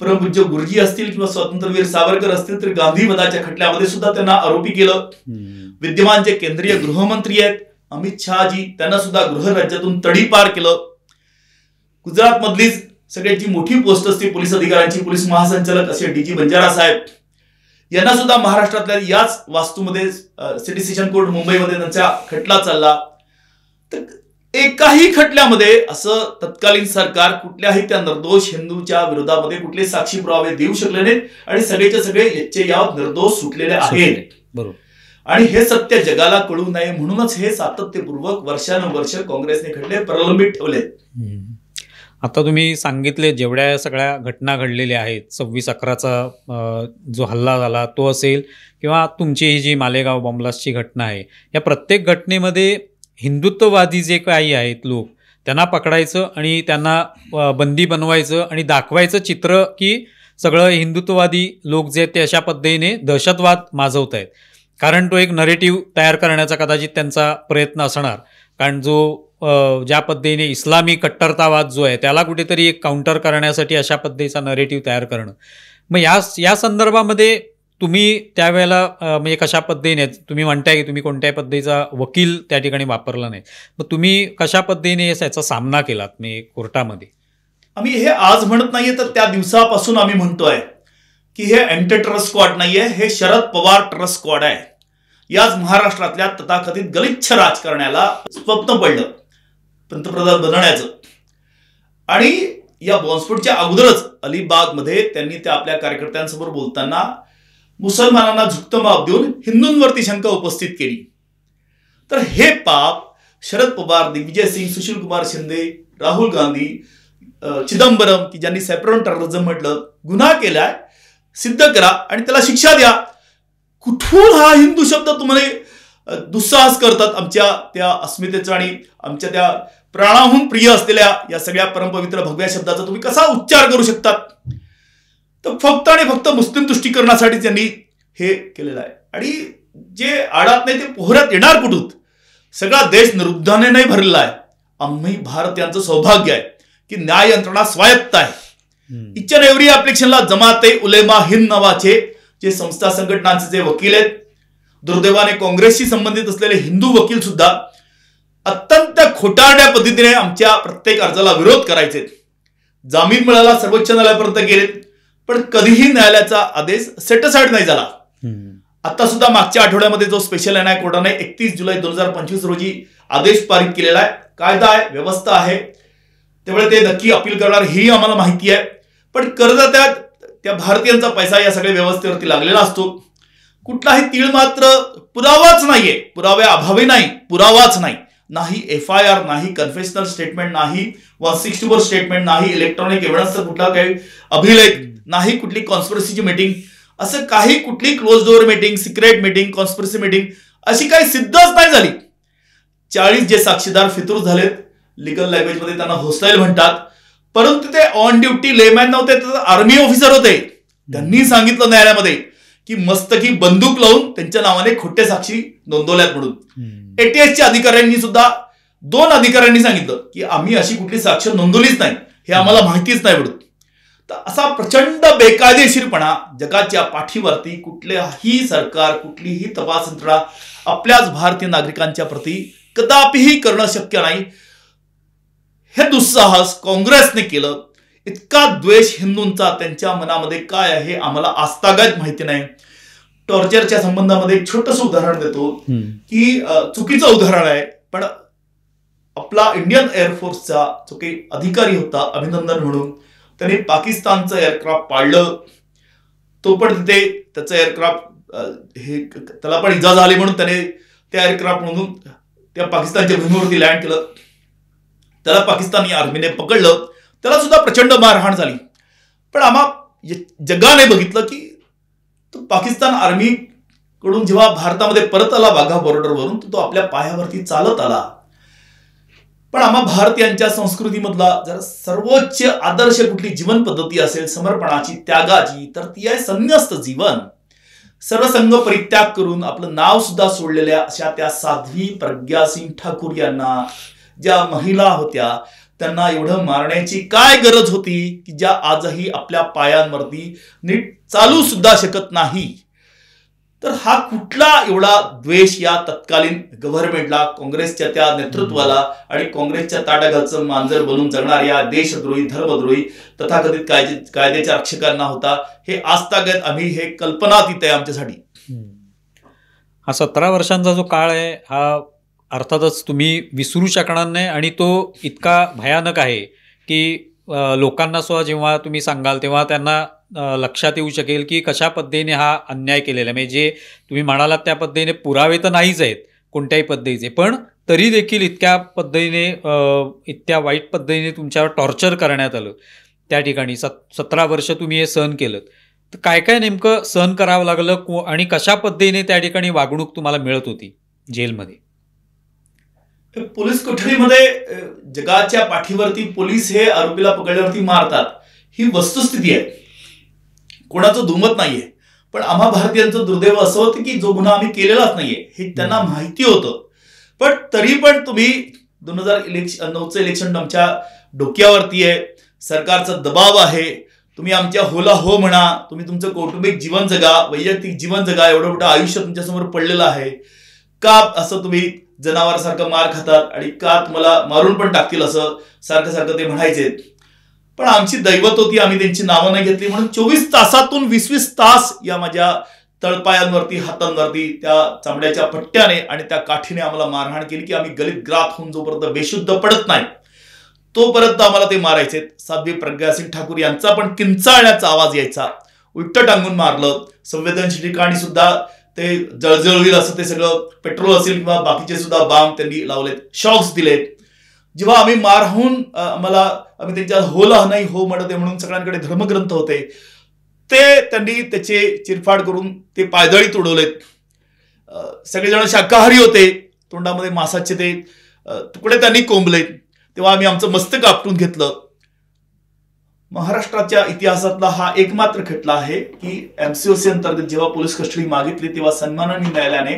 परमपूज्य गुरुजी असतील किंवा स्वातंत्र्यवीर सावरकर असतील तर गांधी वधाच्या खटल्यामध्ये सुद्धा त्यांना आरोपी केलं. विद्यमान जे केंद्रीय गृहमंत्री आहेत अमित शहाजी, त्यांना सुद्धा गृहराज्यातून तडीपार केलं. गुजरात मधलीच सगळ्याची मोठी पोस्ट असते पोलीस अधिकाऱ्यांची, पोलीस महासंचालक असे डीजी बंजारा साहेब, यांना सुद्धा महाराष्ट्रातल्या याच वास्तूमध्ये सिटी सेशन कोर्ट मुंबईमध्ये त्यांचा खटला चालला. तर एकाही खटल्यामध्ये असं तत्कालीन सरकार कुठल्याही त्या निर्दोष हिंदूच्या विरोधामध्ये कुठले साक्षी पुरावे देऊ शकले नाहीत आणि सगळेचे सगळे यच्चयावत निर्दोष सुटलेले आहेत. बरोबर. आणि हे सत्य जगाला कळू नये म्हणूनच हे सातत्यपूर्वक वर्षानुवर्ष काँग्रेसने खटले प्रलंबित ठेवले. आता तुम्ही सांगितले जेवढ्या सगळ्या घटना घडलेल्या आहेत, 26/11चा जो हल्ला झाला तो असेल किंवा तुमची ही जी मालेगाव बॉम्बलास्टची घटना आहे, या प्रत्येक घटनेमध्ये हिंदुत्ववादी जे काही आहेत लोक, त्यांना पकडायचं आणि त्यांना बंदी बनवायचं आणि दाखवायचं चित्र की सगळं हिंदुत्ववादी लोक जे आहेत ते अशा पद्धतीने दहशतवाद माजवत आहेत. कारण तो एक नरेटिव्ह तयार करण्याचा कदाचित त्यांचा प्रयत्न असणार. कारण जो ज्या पद्धतीने इस्लामी कट्टरतावाद जो आहे त्याला कुठेतरी एक काउंटर करण्यासाठी अशा पद्धतीचा नरेटिव्ह तयार करणं. मग या संदर्भामध्ये तुम्ही त्यावेळेला म्हणजे कशा पद्धतीने, तुम्ही म्हणताय की तुम्ही कोणत्याही पद्धतीचा वकील त्या ठिकाणी वापरला नाही, मग तुम्ही कशा पद्धतीने याचा सामना केलात म्हणजे कोर्टामध्ये? आम्ही हे आज म्हणत नाहीये, तर त्या दिवसापासून आम्ही म्हणतोय की हे अँटी ट्रस्ट स्क्वॉड नाहीये, हे शरद पवार ट्रस्ट स्क्वॉड आहे. याच महाराष्ट्रातल्या तथाकथित गलिच्छ राजकारण्याला स्वप्न पडलं पंतप्रधान बनण्याचं आणि या बॉम्बस्फोटच्या अगोदरच अलिबागमध्ये त्यांनी त्या आपल्या कार्यकर्त्यांसमोर बोलताना मुसलमानांना झुकतं माप देऊन हिंदूंवरती शंका उपस्थित केली. तर हे पाप शरद पवार, दिग्विजय सिंग, सुशील कुमार शिंदे, राहुल गांधी, चिदंबरम, की ज्यांनी सेपरेट टेररिझम म्हटलं, गुन्हा केलाय, सिद्ध करा आणि त्याला शिक्षा द्या. कुठून हा हिंदू शब्द तुम्हाला दुस्साहस करतात आमच्या त्या अस्मितेचा आणि आमच्या त्या प्राणाहून प्रिय असलेल्या या सगळ्या परमपवित्र भगव्या शब्दाचा तुम्ही कसा उच्चार करू शकतात? तर फक्त आणि फक्त मुस्लिम तुष्टीकरणासाठी त्यांनी हे केलेलं आहे. आणि जे आडात नाही ते पोहऱ्यात येणार कुठून? सगळा देश निरुद्धाने नाही भरलेला आहे. आम्ही भारतीयांचं सौभाग्य आहे की न्याय यंत्रणा स्वायत्त आहे. इच अँड एव्हरी ऍप्लिकेशनला जमाते उलेमा हिंद नावाचे जे संस्था संघटनांचे जे वकील आहेत, दुर्दैवाने काँग्रेसशी संबंधित असलेले हिंदू वकील सुद्धा अत्यंत खोटारड्या पद्धतीने आमच्या प्रत्येक अर्जाला विरोध करायचे. जामीन मिळाला, सर्वोच्च न्यायालयापर्यंत गेले, पण कधीही न्यायालयाचा आदेश सेटसाइड नाही झाला. आता सुद्धा मागच्या आठवड्यामध्ये जो स्पेशल एनआय कोर्टाने 31 जुलै 2025 रोजी आदेश पारित केलेला आहे. कायदा आहे, व्यवस्था आहे, त्यामुळे ते नक्की अपील करणार हेही आम्हाला माहिती आहे. पण करदात्यात त्या भारतीयांचा पैसा या सगळ्या व्यवस्थेवरती लागलेला असतो. कुठलाही तीळ मात्र पुरावाच नाहीये, पुराव्या अभावी नाही, पुरावाच नाही, नाही FIR, नाही कन्फेशनल स्टेटमेंट, नाही 164 स्टेटमेंट, नाही इलेक्ट्रॉनिक एव्हिडन्सचा कुठला काही अभिलेख, नाही कुठली कॉन्स्पिरसीची मीटिंग, असं काही कुठली close door meeting, secret meeting, conspiracy meeting अशी काही सिद्धच नाही झाली. 40 जे साक्षीदार फितूर झालेत, लिगल लँग्वेजमध्ये त्यांना होस्टाईल म्हणतात, परंतु ते ऑन ड्युटी लेमॅन नव्हते, तर आर्मी ऑफिसर होते. त्यांनी सांगितलं न्यायालयामध्ये की मस्तकी बंदूक लावून त्यांच्या नावाने खोटे साक्षी नोंदवल्यात म्हणून. ATSच्या अधिकाऱ्यांनी सुद्धा 2 अधिकाऱ्यांनी सांगितलं की आम्ही अशी कुठली साक्ष नोंदवलीच नाही, हे आम्हाला माहितीच नाही म्हणून. तर असा प्रचंड बेकायदेशीरपणा जगाच्या पाठीवरती कुठल्याही सरकार, कुठलीही तपास यंत्रणा आपल्याच भारतीय नागरिकांच्या प्रती कदापिही करणं शक्य नाही. हे दुस्साहस काँग्रेसने केलं. इतका द्वेष हिंदूंचा त्यांच्या मनामध्ये काय आहे आम्हाला आजतागायत माहिती नाही. टॉर्चरच्या संबंधामध्ये एक छोटंसं उदाहरण देतो की चुकीचं उदाहरण आहे, पण आपला इंडियन एअरफोर्सचा जो काही अधिकारी होता अभिनंदन म्हणून, त्याने पाकिस्तानचं एअरक्राफ्ट पाडलं. तो पण तिथे त्याचं एअरक्राफ्ट हे त्याला पण इजा झाली म्हणून त्याने त्या एअरक्राफ्ट म्हणून त्या पाकिस्तानच्या भूमीवरती लँड केलं. त्याला पाकिस्तानी आर्मीने पकडलं, त्याला सुद्धा प्रचंड मारहाण झाली. पण आम्हा जगाने बघितलं की पाकिस्तान आर्मी कडून जेव्हा भारतामध्ये परत आला वाघा बॉर्डरवरून, तो आपल्या पायावरती चालत आला. पण आम्हा भारतीयांच्या संस्कृतीमधला जर सर्वोच्च आदर्श कुठली जीवन पद्धती असेल समर्पणाची, त्यागाची, तर ती आहे संन्यस्त जीवन. सर्वसंग परित्याग करून आपलं नाव सुद्धा सोडलेल्या अशा त्या साध्वी प्रज्ञा सिंग ठाकूर यांना, ज्या महिला होत्या, त्यांना एवढं मारण्याची काय गरज होती की ज्या आजही आपल्या पायांवरती नीट चालू सुद्धा शकत नाही? तर हा कुठला एवढा द्वेष या तत्कालीन गव्हर्नमेंटला, काँग्रेसच्या त्या नेतृत्वाला आणि काँग्रेसच्या ताटाघालचं मांजर बनून जगणाऱ्या देशद्रोही, धर्मद्रोही, तथाकथित कायद्याच्या रक्षकांना होता? हे आजतागत आम्ही हे कल्पनातीत आहे आमच्यासाठी. हा 17 वर्षांचा जो काळ आहे हा अर्थातच तुम्ही विसरू शकणार नाही आणि तो इतका भयानक आहे की लोकांना सुद्धा जेव्हा तुम्ही सांगाल तेव्हा त्यांना लक्षात येऊ शकेल की कशा पद्धतीने हा अन्याय केलेला आहे. म्हणजे जे तुम्ही म्हणालात त्या पद्धतीने पुरावे तर नाहीच आहेत कोणत्याही पद्धतीचे, पण तरी देखील इतक्या पद्धतीने इतक्या वाईट पद्धतीने तुमच्यावर टॉर्चर करण्यात आलं त्या ठिकाणी. 17 वर्ष तुम्ही हे सहन केलं, तर काय काय नेमकं सहन करावं लागलं आणि कशा पद्धतीने त्या ठिकाणी वागणूक तुम्हाला मिळत होती जेलमध्ये? पोलीस कोठडीमध्ये जगाच्या पाठीवरती पोलीस हे आरोपीला पकडल्यावरती मारतात, ही वस्तुस्थिती आहे, कोणाचं दुमत नाहीये. पण आम्हा भारतीयांचं दुर्दैव असं होतं की जो गुन्हा आम्ही केलेलाच नाहीये हे त्यांना माहिती होतं. पण तरी पण तुम्ही 2009चं इलेक्शन आमच्या डोक्यावरती आहे, सरकारचा दबाव आहे, तुम्ही आमच्या होला हो म्हणा, तुम्ही तुमचं कौटुंबिक जीवन जगा, वैयक्तिक जीवन जगा, एवढं मोठं आयुष्य तुमच्यासमोर पडलेलं आहे, का असं तुम्ही जनावरासारखं मार खातात आणि का तुम्हाला मारून पण टाकतील असं सारखं सारखं ते म्हणायचे. पण आमची दैवत होती, आम्ही त्यांची नावं नाही घेतली म्हणून 24 तासातून 20-20 तास या माझ्या तळपायांवरती, हातांवरती त्या चामड्याच्या पट्ट्याने आणि त्या काठीने आम्हाला मारहाण केली की आम्ही गलित ग्रात होऊन जोपर्यंत बेशुद्ध पडत नाही तोपर्यंत आम्हाला ते मारायचे. साध्वी प्रज्ञा सिंग ठाकूर यांचा पण किंचाळण्याचा आवाज यायचा, उलट टांगून मारलं. संवेदनशील ठिकाणी सुद्धा ते जळजळ असं ते सगळं पेट्रोल असेल किंवा बाकीचे सुद्धा बांब त्यांनी लावलेत, शॉक्स दिलेत. जेव्हा आम्ही मारहून आम्ही त्यांच्या होला नाही हो म्हणत म्हणून सगळ्यांकडे धर्मग्रंथ होते ते त्यांनी त्याचे चिरफाड करून ते पायदळी तुडवलेत. सगळेजण शाकाहारी होते, तोंडामध्ये मासाचे ते तुकडे त्यांनी कोंबलेत. तेव्हा आम्ही आमचं मस्तक आपटून घेतलं. महाराष्ट्राच्या इतिहासातला हा एकमात्र खटला आहे की एमसीओसी अंतर्गत जेव्हा पोलीस कस्टडी मागितली तेव्हा सन्माननीय न्यायालयाने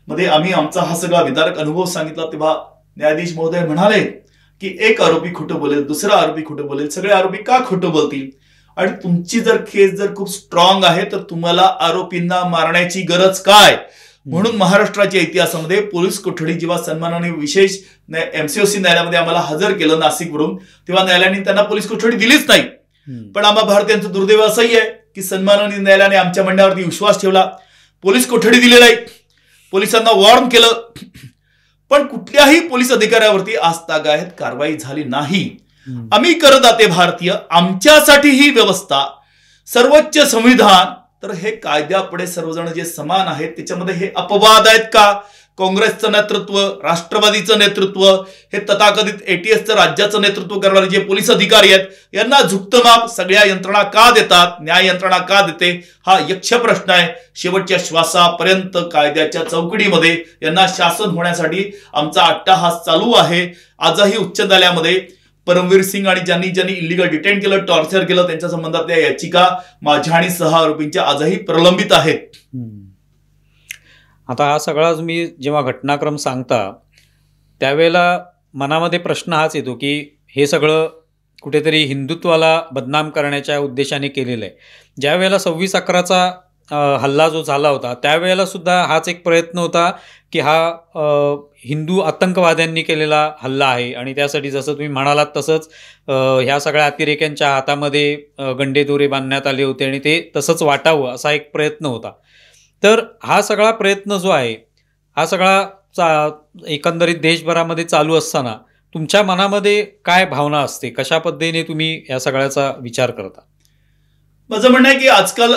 मध्ये आम्ही आमचा हा सगळा विदारक अनुभव सांगितला. तेव्हा न्यायाधीश महोदय म्हणाले की एक आरोपी खोटं बोलेल, दुसरा आरोपी खोटं बोलेल, सगळे आरोपी का खोटं बोलतील, आणि तुमची जर केस जर खूप स्ट्रॉंग आहे तर तुम्हाला आरोपींना मारण्याची गरज काय. म्हणून महाराष्ट्राच्या इतिहासामध्ये पोलीस कोठडी जेव्हा सन्मानाने विशेष एमसीओसी न्यायालयामध्ये आम्हाला हजर केलं नाशिकवरून, तेव्हा न्यायालयाने त्यांना पोलीस कोठडी दिलीच नाही. पण आम्हा भारतीयांचं दुर्दैव असंही आहे की सन्मानाने न्यायालयाने आमच्या म्हणण्यावरती विश्वास ठेवला, पोलीस कोठडी दिली नाही, पोलिसांना वॉर्न केलं, पण कुठल्याही पोलीस अधिकाऱ्यावरती आजतागायत कारवाई झाली नाही. आम्ही करदाते भारतीय, आमच्यासाठी ही व्यवस्था, सर्वोच्च संविधान, तर हे कायद्यापुढे सर्वजण जे समान आहेत त्याच्यामध्ये हे अपवाद आहेत का? काँग्रेसचं नेतृत्व, राष्ट्रवादीचं नेतृत्व, हे तथाकथित एटीएसचं राज्याचं नेतृत्व करणारे जे पोलीस अधिकारी आहेत यांना झुकतं माप सगळ्या यंत्रणा का देतात, न्याय यंत्रणा का देते, हा यक्ष प्रश्न आहे. शेवटच्या श्वासापर्यंत कायद्याच्या चौकटीमध्ये यांना शासन होण्यासाठी आमचा अट्टाहास चालू आहे. आजही उच्च न्यायालयामध्ये परमवीर सिंग आणि ज्यांनी इलिगल डिटेन केलं, टॉर्चर केलं, त्यांच्या संबंधातल्या याचिका माझ्या आणि 6 आरोपींच्या आजही प्रलंबित आहेत. आता हा सगळा तुम्ही जेव्हा घटनाक्रम सांगता त्यावेळेला मनामध्ये प्रश्न हाच येतो की हे सगळं कुठेतरी हिंदुत्वाला बदनाम करण्याच्या उद्देशाने केलेलं आहे. ज्या वेळेला 26/11चा हल्ला जो झाला होता त्यावेळेला सुद्धा हाच एक प्रयत्न होता की हा हिंदू आतंकवाद्यांनी केलेला हल्ला आहे, आणि त्यासाठी जसं तुम्ही म्हणालात तसंच ह्या सगळ्या अतिरेक्यांच्या हातामध्ये गंडेदोरे बांधण्यात आले होते आणि ते तसंच वाटावं असा एक प्रयत्न होता. तर हा सगळा प्रयत्न जो आहे हा सगळा एकंदरीत देशभरामध्ये चालू असताना तुमच्या मनामध्ये काय भावना असते, कशा पद्धतीने तुम्ही या सगळ्याचा विचार करता? माझं म्हणणं आहे की आजकाल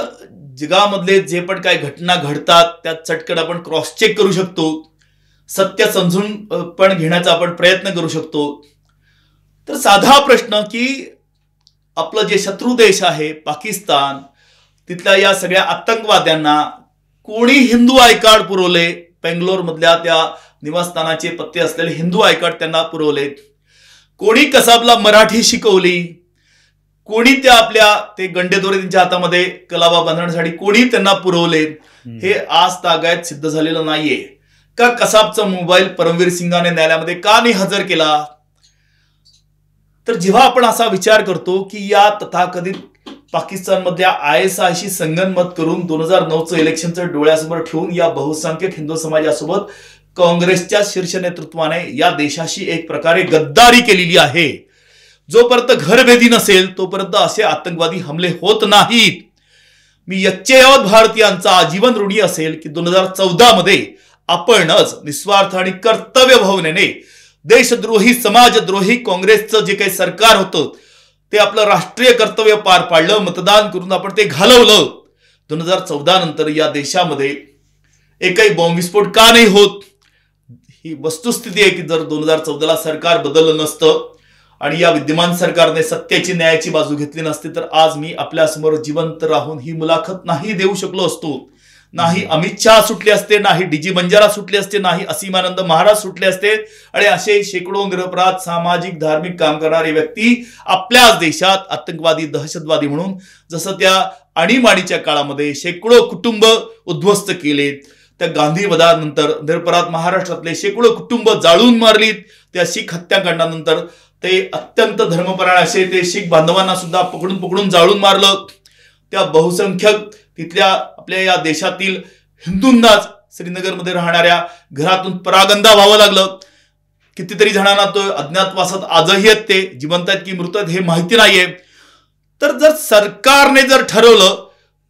जगामधले जे पण काही घटना घडतात त्यात चटकन आपण क्रॉस चेक करू शकतो, सत्य समजून पण घेण्याचा आपण प्रयत्न करू शकतो. तर साधा प्रश्न की आपलं जे शत्रू देश आहे पाकिस्तान, तिथल्या या सगळ्या आतंकवाद्यांना कोणी हिंदू आय कार्ड पुरवले, बेंगलोर मधल्या त्या निवासस्थानाचे पत्ते असलेले हिंदू आय कार्ड त्यांना पुरवलेत, कोणी कसाबला मराठी शिकवली, कोणी त्या आपल्या ते गंडेदोरे त्यांच्या हातामध्ये कलावा बांधण्यासाठी कोणी त्यांना पुरवले, हे आज तागायत सिद्ध झालेलं नाहीये. का कसाबचा मोबाईल परमवीर सिंगाने न्यायालयामध्ये का नाही हजर केला? तर जेव्हा आपण असा विचार करतो की या तथाकथित पाकिस्तानमधल्या ISIशी संगनमत करून 2009चं इलेक्शनचं डोळ्यासमोर ठेवून या बहुसंख्यक हिंदू समाजासोबत काँग्रेसच्या शीर्ष नेतृत्वाने या देशाशी एक प्रकारे गद्दारी केलेली आहे. जोपर्यंत घरभेदी नसेल तोपर्यंत असे आतंकवादी हमले होत नाहीत. मी यच्चेयावत भारतीयांचा आजीवन ऋणी असेल की 2014 मध्ये आपणच निस्वार्थ आणि कर्तव्य भावनेने देशद्रोही समाजद्रोही काँग्रेसचं जे काही सरकार होतं ते आपलं राष्ट्रीय कर्तव्य पार पाडलं, मतदान करून आपण ते घालवलं. 2014 नंतर या देशामध्ये एकही बॉम्बविस्फोट का नाही होत? ही वस्तुस्थिती आहे की जर 2014ला सरकार बदललं नसतं आणि या विद्यमान सरकारने सत्याची न्यायाची बाजू घेतली नसती तर आज मी आपल्या समोर जिवंत राहून ही मुलाखत नाही देऊ शकलो असतो. नाही अमित शहा सुटले असते, नाही डीजी बंजारा सुटले असते, नाही असीमानंद महाराज सुटले असते, आणि असे शेकडो निरपराध सामाजिक धार्मिक काम करणारे व्यक्ती आपल्याच देशात आतंकवादी दहशतवादी म्हणून जसं त्या आणीबाणीच्या काळामध्ये शेकडो कुटुंब उद्ध्वस्त केलेत, त्या गांधी वधानंतर निरपराध महाराष्ट्रातले शेकडो कुटुंब जाळून मारलीत, त्या शीख हत्याकांडानंतर ते अत्यंत धर्मपरायण असे ते शीख बांधवांना सुद्धा पकडून जाळून मारलं. त्या बहुसंख्यक तिथल्या आपल्या या देशातील हिंदूंनाच श्रीनगरमध्ये राहणाऱ्या घरातून परागंदा व्हावं लागलं. कितीतरी जणांना तो अज्ञातवासात आजही आहेत, ते जिवंत आहेत की मृत आहेत हे माहिती नाहीये. तर जर सरकारने जर ठरवलं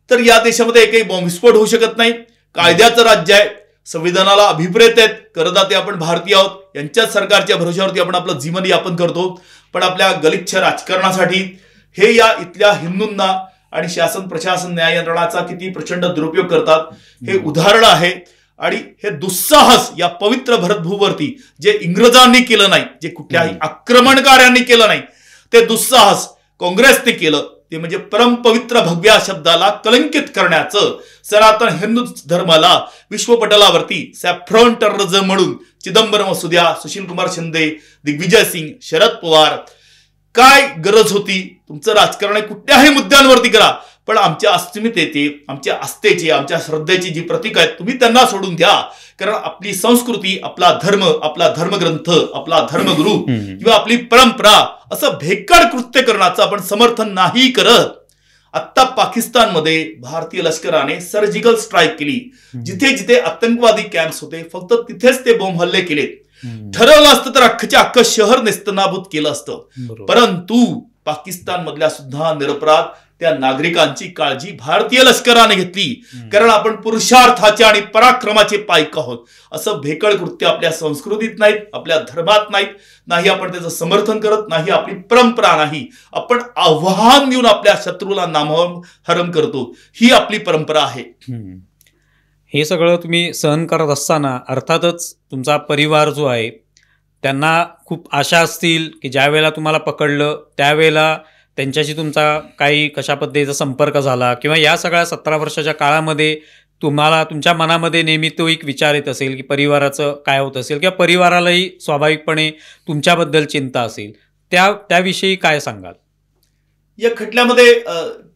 तर या देशामध्ये एकही बॉम्बस्फोट होऊ शकत नाही. कायद्याचं राज्य आहे, संविधानाला अभिप्रेत आहेत, करदाते आपण भारतीय आहोत, यांच्याच सरकारच्या भरोश्यावरती आपण आपलं जीवन यापन करतो. पण आपल्या गलिच्छ राजकारणासाठी हे या इथल्या हिंदूंना आणि शासन प्रशासन न्याय यंत्रणाचा किती प्रचंड दुरुपयोग करतात हे उदाहरण आहे. आणि हे दुस्साहस या पवित्र भरतभूवरती जे इंग्रजांनी केलं नाही, जे कुठल्याही आक्रमणकार्यांनी केलं नाही, ते दुस्साहस काँग्रेसने केलं. ते म्हणजे परमपवित्र भगव्या शब्दाला कलंकित करण्याचं, सनातन हिंदू धर्माला विश्वपटलावरती सॅफ्रॉन टेररिझम म्हणून चिदंबरम असू द्या, सुशील कुमार शिंदे, दिग्विजय सिंग, शरद पवार, काय गरज होती? तुमचं राजकारण कुठल्याही मुद्द्यांवरती करा, पण आमच्या अस्मितेची, आमच्या आस्थेची, आमच्या श्रद्धेची जी प्रतीक आहेत तुम्ही त्यांना सोडून द्या. कारण आपली संस्कृती, आपला धर्म, आपला धर्मग्रंथ, आपला धर्मगुरू किंवा आपली परंपरा असं भेकड कृत्य करण्याचं आपण समर्थन नाही करत. आता पाकिस्तानमध्ये भारतीय लष्कराने सर्जिकल स्ट्राईक केली. जिथे जिथे आतंकवादी कॅम्प्स होते फक्त तिथेच ते बॉम्ब हल्ले केले. ठरवलं असतं तर अख्खच्या अख्खं शहर नेस्तनाबूत केलं असतं. परंतु पाकिस्तान मधल्या सुद्धा निरपराध त्या नागरिकांची काळजी भारतीय लष्कराने घेतली. कारण आपण पुरुषार्थाचे आणि पराक्रमाचे पायक आहोत. असं भेकळ कृत्य आपल्या संस्कृतीत नाहीत, आपल्या धर्मात नाहीत, नाही आपण त्याचं समर्थन करत, नाही आपली परंपरा नाही. आपण आव्हान देऊन आपल्या शत्रूला नामहरम करतो. ही आपली परंपरा आहे. हे सगळं तुम्ही सहन करत असताना अर्थातच तुमचा परिवार जो आहे त्यांना खूप आशा असतील की ज्या वेळेला तुम्हाला पकडलं त्यावेळेला त्यांच्याशी तुमचा काही कशा पद्धतीचा संपर्क झाला, किंवा या सगळ्या 17 वर्षाच्या काळामध्ये तुम्हाला तुमच्या मनामध्ये नेहमी तो एक विचार येत असेल की परिवाराचं काय होत असेल, किंवा परिवारालाही स्वाभाविकपणे तुमच्याबद्दल चिंता असेल, त्याविषयी काय सांगाल? या खटल्यामध्ये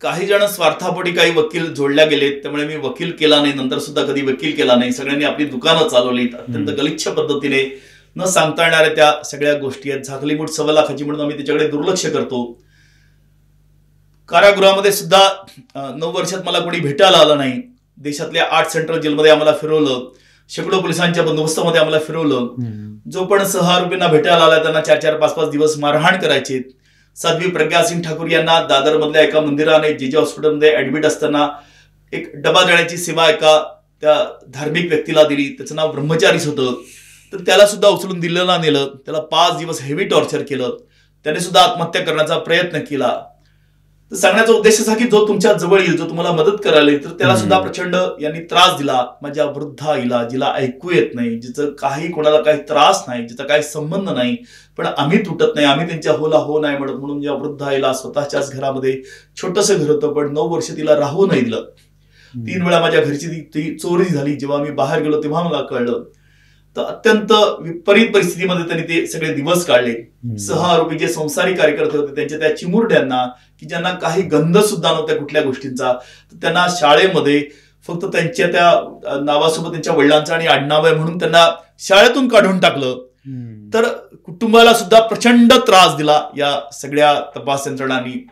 काही जण स्वार्थापोटी काही वकील जोडल्या गेलेत, त्यामुळे मी वकील केला नाही, नंतर सुद्धा कधी वकील केला नाही. सगळ्यांनी आपली दुकानं चालवलीत अत्यंत गलिच्छ पद्धतीने, न सांगता येणाऱ्या त्या सगळ्या गोष्टी आहेत. झाकली मूठ 1.25 लाखाची म्हणून आम्ही त्याच्याकडे दुर्लक्ष करतो. कारागृहामध्ये सुद्धा 9 वर्षात मला कोणी भेटायला आलं नाही. देशातल्या 8 सेंट्रल जेलमध्ये आम्हाला फिरवलं, शेकडो पोलिसांच्या बंदोबस्तामध्ये आम्हाला फिरवलं. जो पण सहआरोपींना भेटायला आला त्यांना 4-4, 5-5 दिवस मारहाण करायचे. साध्वी प्रज्ञा सिंग ठाकूर यांना दादर मधल्या एका मंदिराने जेजे हॉस्पिटलमध्ये ऍडमिट असताना एक डबा देण्याची सेवा एका त्या धार्मिक व्यक्तीला दिली. त्याचं नाव ब्रह्मचारीच होतं. तर त्याला सुद्धा उचलून दिल्लीला नेलं. त्याला 5 दिवस हेवी टॉर्चर केलं. त्याने सुद्धा आत्महत्या करण्याचा प्रयत्न केला. तर सांगण्याचा उद्देश असा की जो तुमच्या जवळ येईल, जो तुम्हाला मदत करायला येईल, तर त्याला सुद्धा प्रचंड यांनी त्रास दिला. माझ्या वृद्ध आईला, जिला ऐकू येत नाही, जिचं काही कोणाला काही त्रास नाही, जिचा काही संबंध नाही, पण आम्ही तुटत नाही, आम्ही त्यांच्या होला हो नाही म्हणत, म्हणून या वृद्ध आईला स्वतःच्याच घरामध्ये छोटंसं घर होतं पण 9 वर्ष तिला राहू नाही दिलं. 3 वेळा माझ्या घरची ती चोरी झाली. जेव्हा मी बाहेर गेलो तेव्हा मला कळलं. तर अत्यंत विपरीत परिस्थितीमध्ये त्यांनी ते सगळे दिवस काढले. सहआरोपी जे संसारी कार्यकर्ते होते त्यांच्या त्या चिमुरड्यांना, की ज्यांना काही गंध सुद्धा नव्हत्या कुठल्या गोष्टींचा, तर त्यांना शाळेमध्ये फक्त त्यांच्या त्या नावासोबत त्यांच्या वडिलांचं आणि आडनाव आहे म्हणून त्यांना शाळेतून काढून टाकलं. तर कुटुंबाला सुद्धा प्रचंड त्रास दिला या सगळ्या तपास यंत्रणांनी.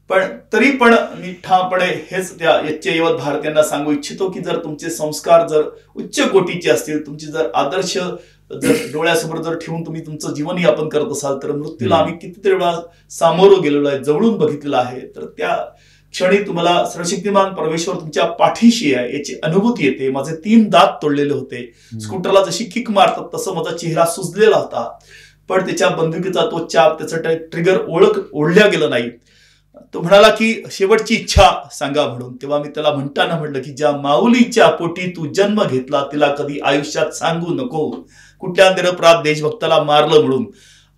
पण तरी पण मी ठामपणे हेच त्या यच्चयवत भारतीयांना सांगू इच्छितो की जर तुमचे संस्कार जर उच्च कोटीचे असतील, तुमचे जर आदर्श जर डोळ्यासमोर जर ठेवून तुम्ही तुमचं जीवन यापन करत असाल, तर मृत्यूला आम्ही कितीतरी वेळा सामोरं गेलेलो आहे, जवळून बघितलेलं आहे. तर त्या क्षणी तुम्हाला सर्वशक्तिमान परमेश्वर तुमच्या पाठीशी आहे याची अनुभूती येते. माझे 3 दात तोडलेले होते. स्कूटरला जशी किक मारतात तसं माझा चेहरा सुजलेला होता. पण त्याच्या बंदुकीचा तो चाप, त्याचं ट्रिगर ओढल्या गेलं नाही. तो म्हणाला की शेवटची इच्छा सांगा म्हणून. तेव्हा मी त्याला म्हणताना म्हटलं की ज्या माऊलीच्या पोटी तू जन्म घेतला तिला कधी आयुष्यात सांगू नको कुठल्या निरपराध देशभक्ताला मारलं म्हणून.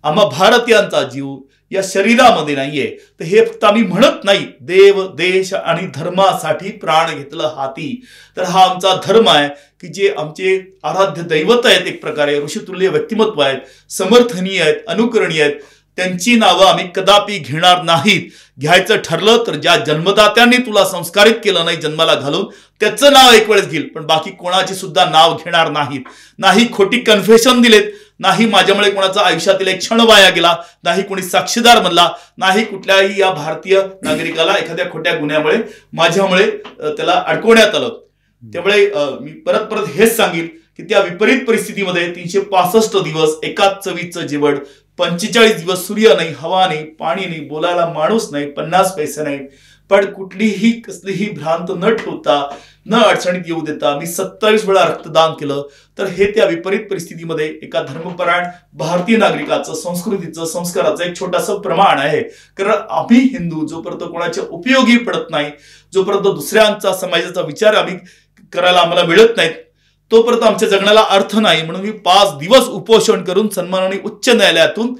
आम्हा भारतीयांचा जीव या शरीरामध्ये नाहीये. तर हे फक्त आम्ही म्हणत नाही, देव देश आणि धर्मासाठी प्राण घेतलं हाती. तर हा आमचा धर्म आहे की जे आमचे आराध्य दैवत आहेत, एक प्रकारे ऋषितुल्य व्यक्तिमत्व आहेत, समर्थनीय आहेत, अनुकरणीय आहेत. त्यांची नावं आम्ही कदापि घेणार नाहीत. घ्यायचं ठरलं तर ज्या जन्मदात्यांनी तुला संस्कारित केलं नाही जन्माला घालून त्याचं नाव एक वेळेस घेईल, पण बाकी कोणाची सुद्धा नाव घेणार नाहीत. नाही खोटी कन्फेशन दिलेत, नाही माझ्यामुळे कोणाचा आयुष्यातील एक क्षण वाया गेला, नाही कोणी साक्षीदार बनला, नाही कुठल्याही या भारतीय नागरिकाला एखाद्या खोट्या गुन्ह्यामुळे माझ्यामुळे त्याला अडकवण्यात आलं. त्यामुळे मी परत हेच सांगेन की त्या विपरीत परिस्थितीमध्ये 365 दिवस एकाच चवीचं जेवण, 45 दिवस सूर्य नाही, हवा नाही, पाणी नाही, बोलायला माणूस नाही, 50 पैसे नाही, पण कुठलीही कसलीही भ्रांत न ठेवता, न अडचणीत येऊ देता मी 27 वेळा रक्तदान केलं. तर हे त्या विपरीत परिस्थितीमध्ये एका धर्मपरायण भारतीय नागरिकाचं, संस्कृतीचं, संस्काराचं एक छोटंसं प्रमाण आहे. कारण आम्ही हिंदू जोपर्यंत कोणाच्या उपयोगी पडत नाही, जोपर्यंत दुसऱ्यांचा समाजाचा विचार करायला आम्हाला मिळत नाहीत, तोपर्यंत आमच्या जगण्याला अर्थ नाही. म्हणून मी 5 दिवस उपोषण करून सन्मानाने उच्च न्यायालयातून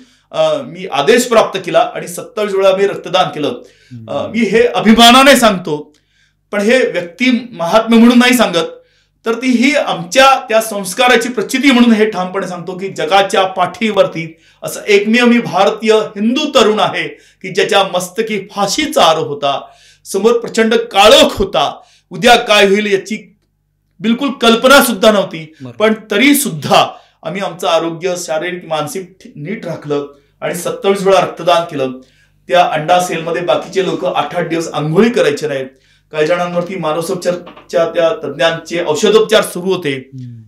मी आदेश प्राप्त केला आणि 27 वेळा मी रक्तदान केलं. मी हे अभिमानाने सांगतो, पण हे व्यक्ती महात्म्य म्हणून नाही सांगत, तर ती ही आमच्या त्या संस्काराची प्रचिती म्हणून हे ठामपणे सांगतो की जगाच्या पाठीवरती असं एकमेव मी भारतीय हिंदू तरुण आहे की ज्याच्या मस्तकी फाशीचा आरोप होता, समोर प्रचंड काळोख होता, उद्या काय होईल याची बिलकुल कल्पना सुद्धा नव्हती. पण तरी सुद्धा आम्ही आमचं आरोग्य शारीरिक मानसिक नीट राखलं आणि 27 वेळा रक्तदान केलं. त्या अंडा सेलमध्ये बाकीचे लोक 8-8 दिवस आंघोळी करायचे नाहीत. काही जणांवरती मानसोपचारच्या त्या तज्ञांचे औषधोपचार सुरू होते.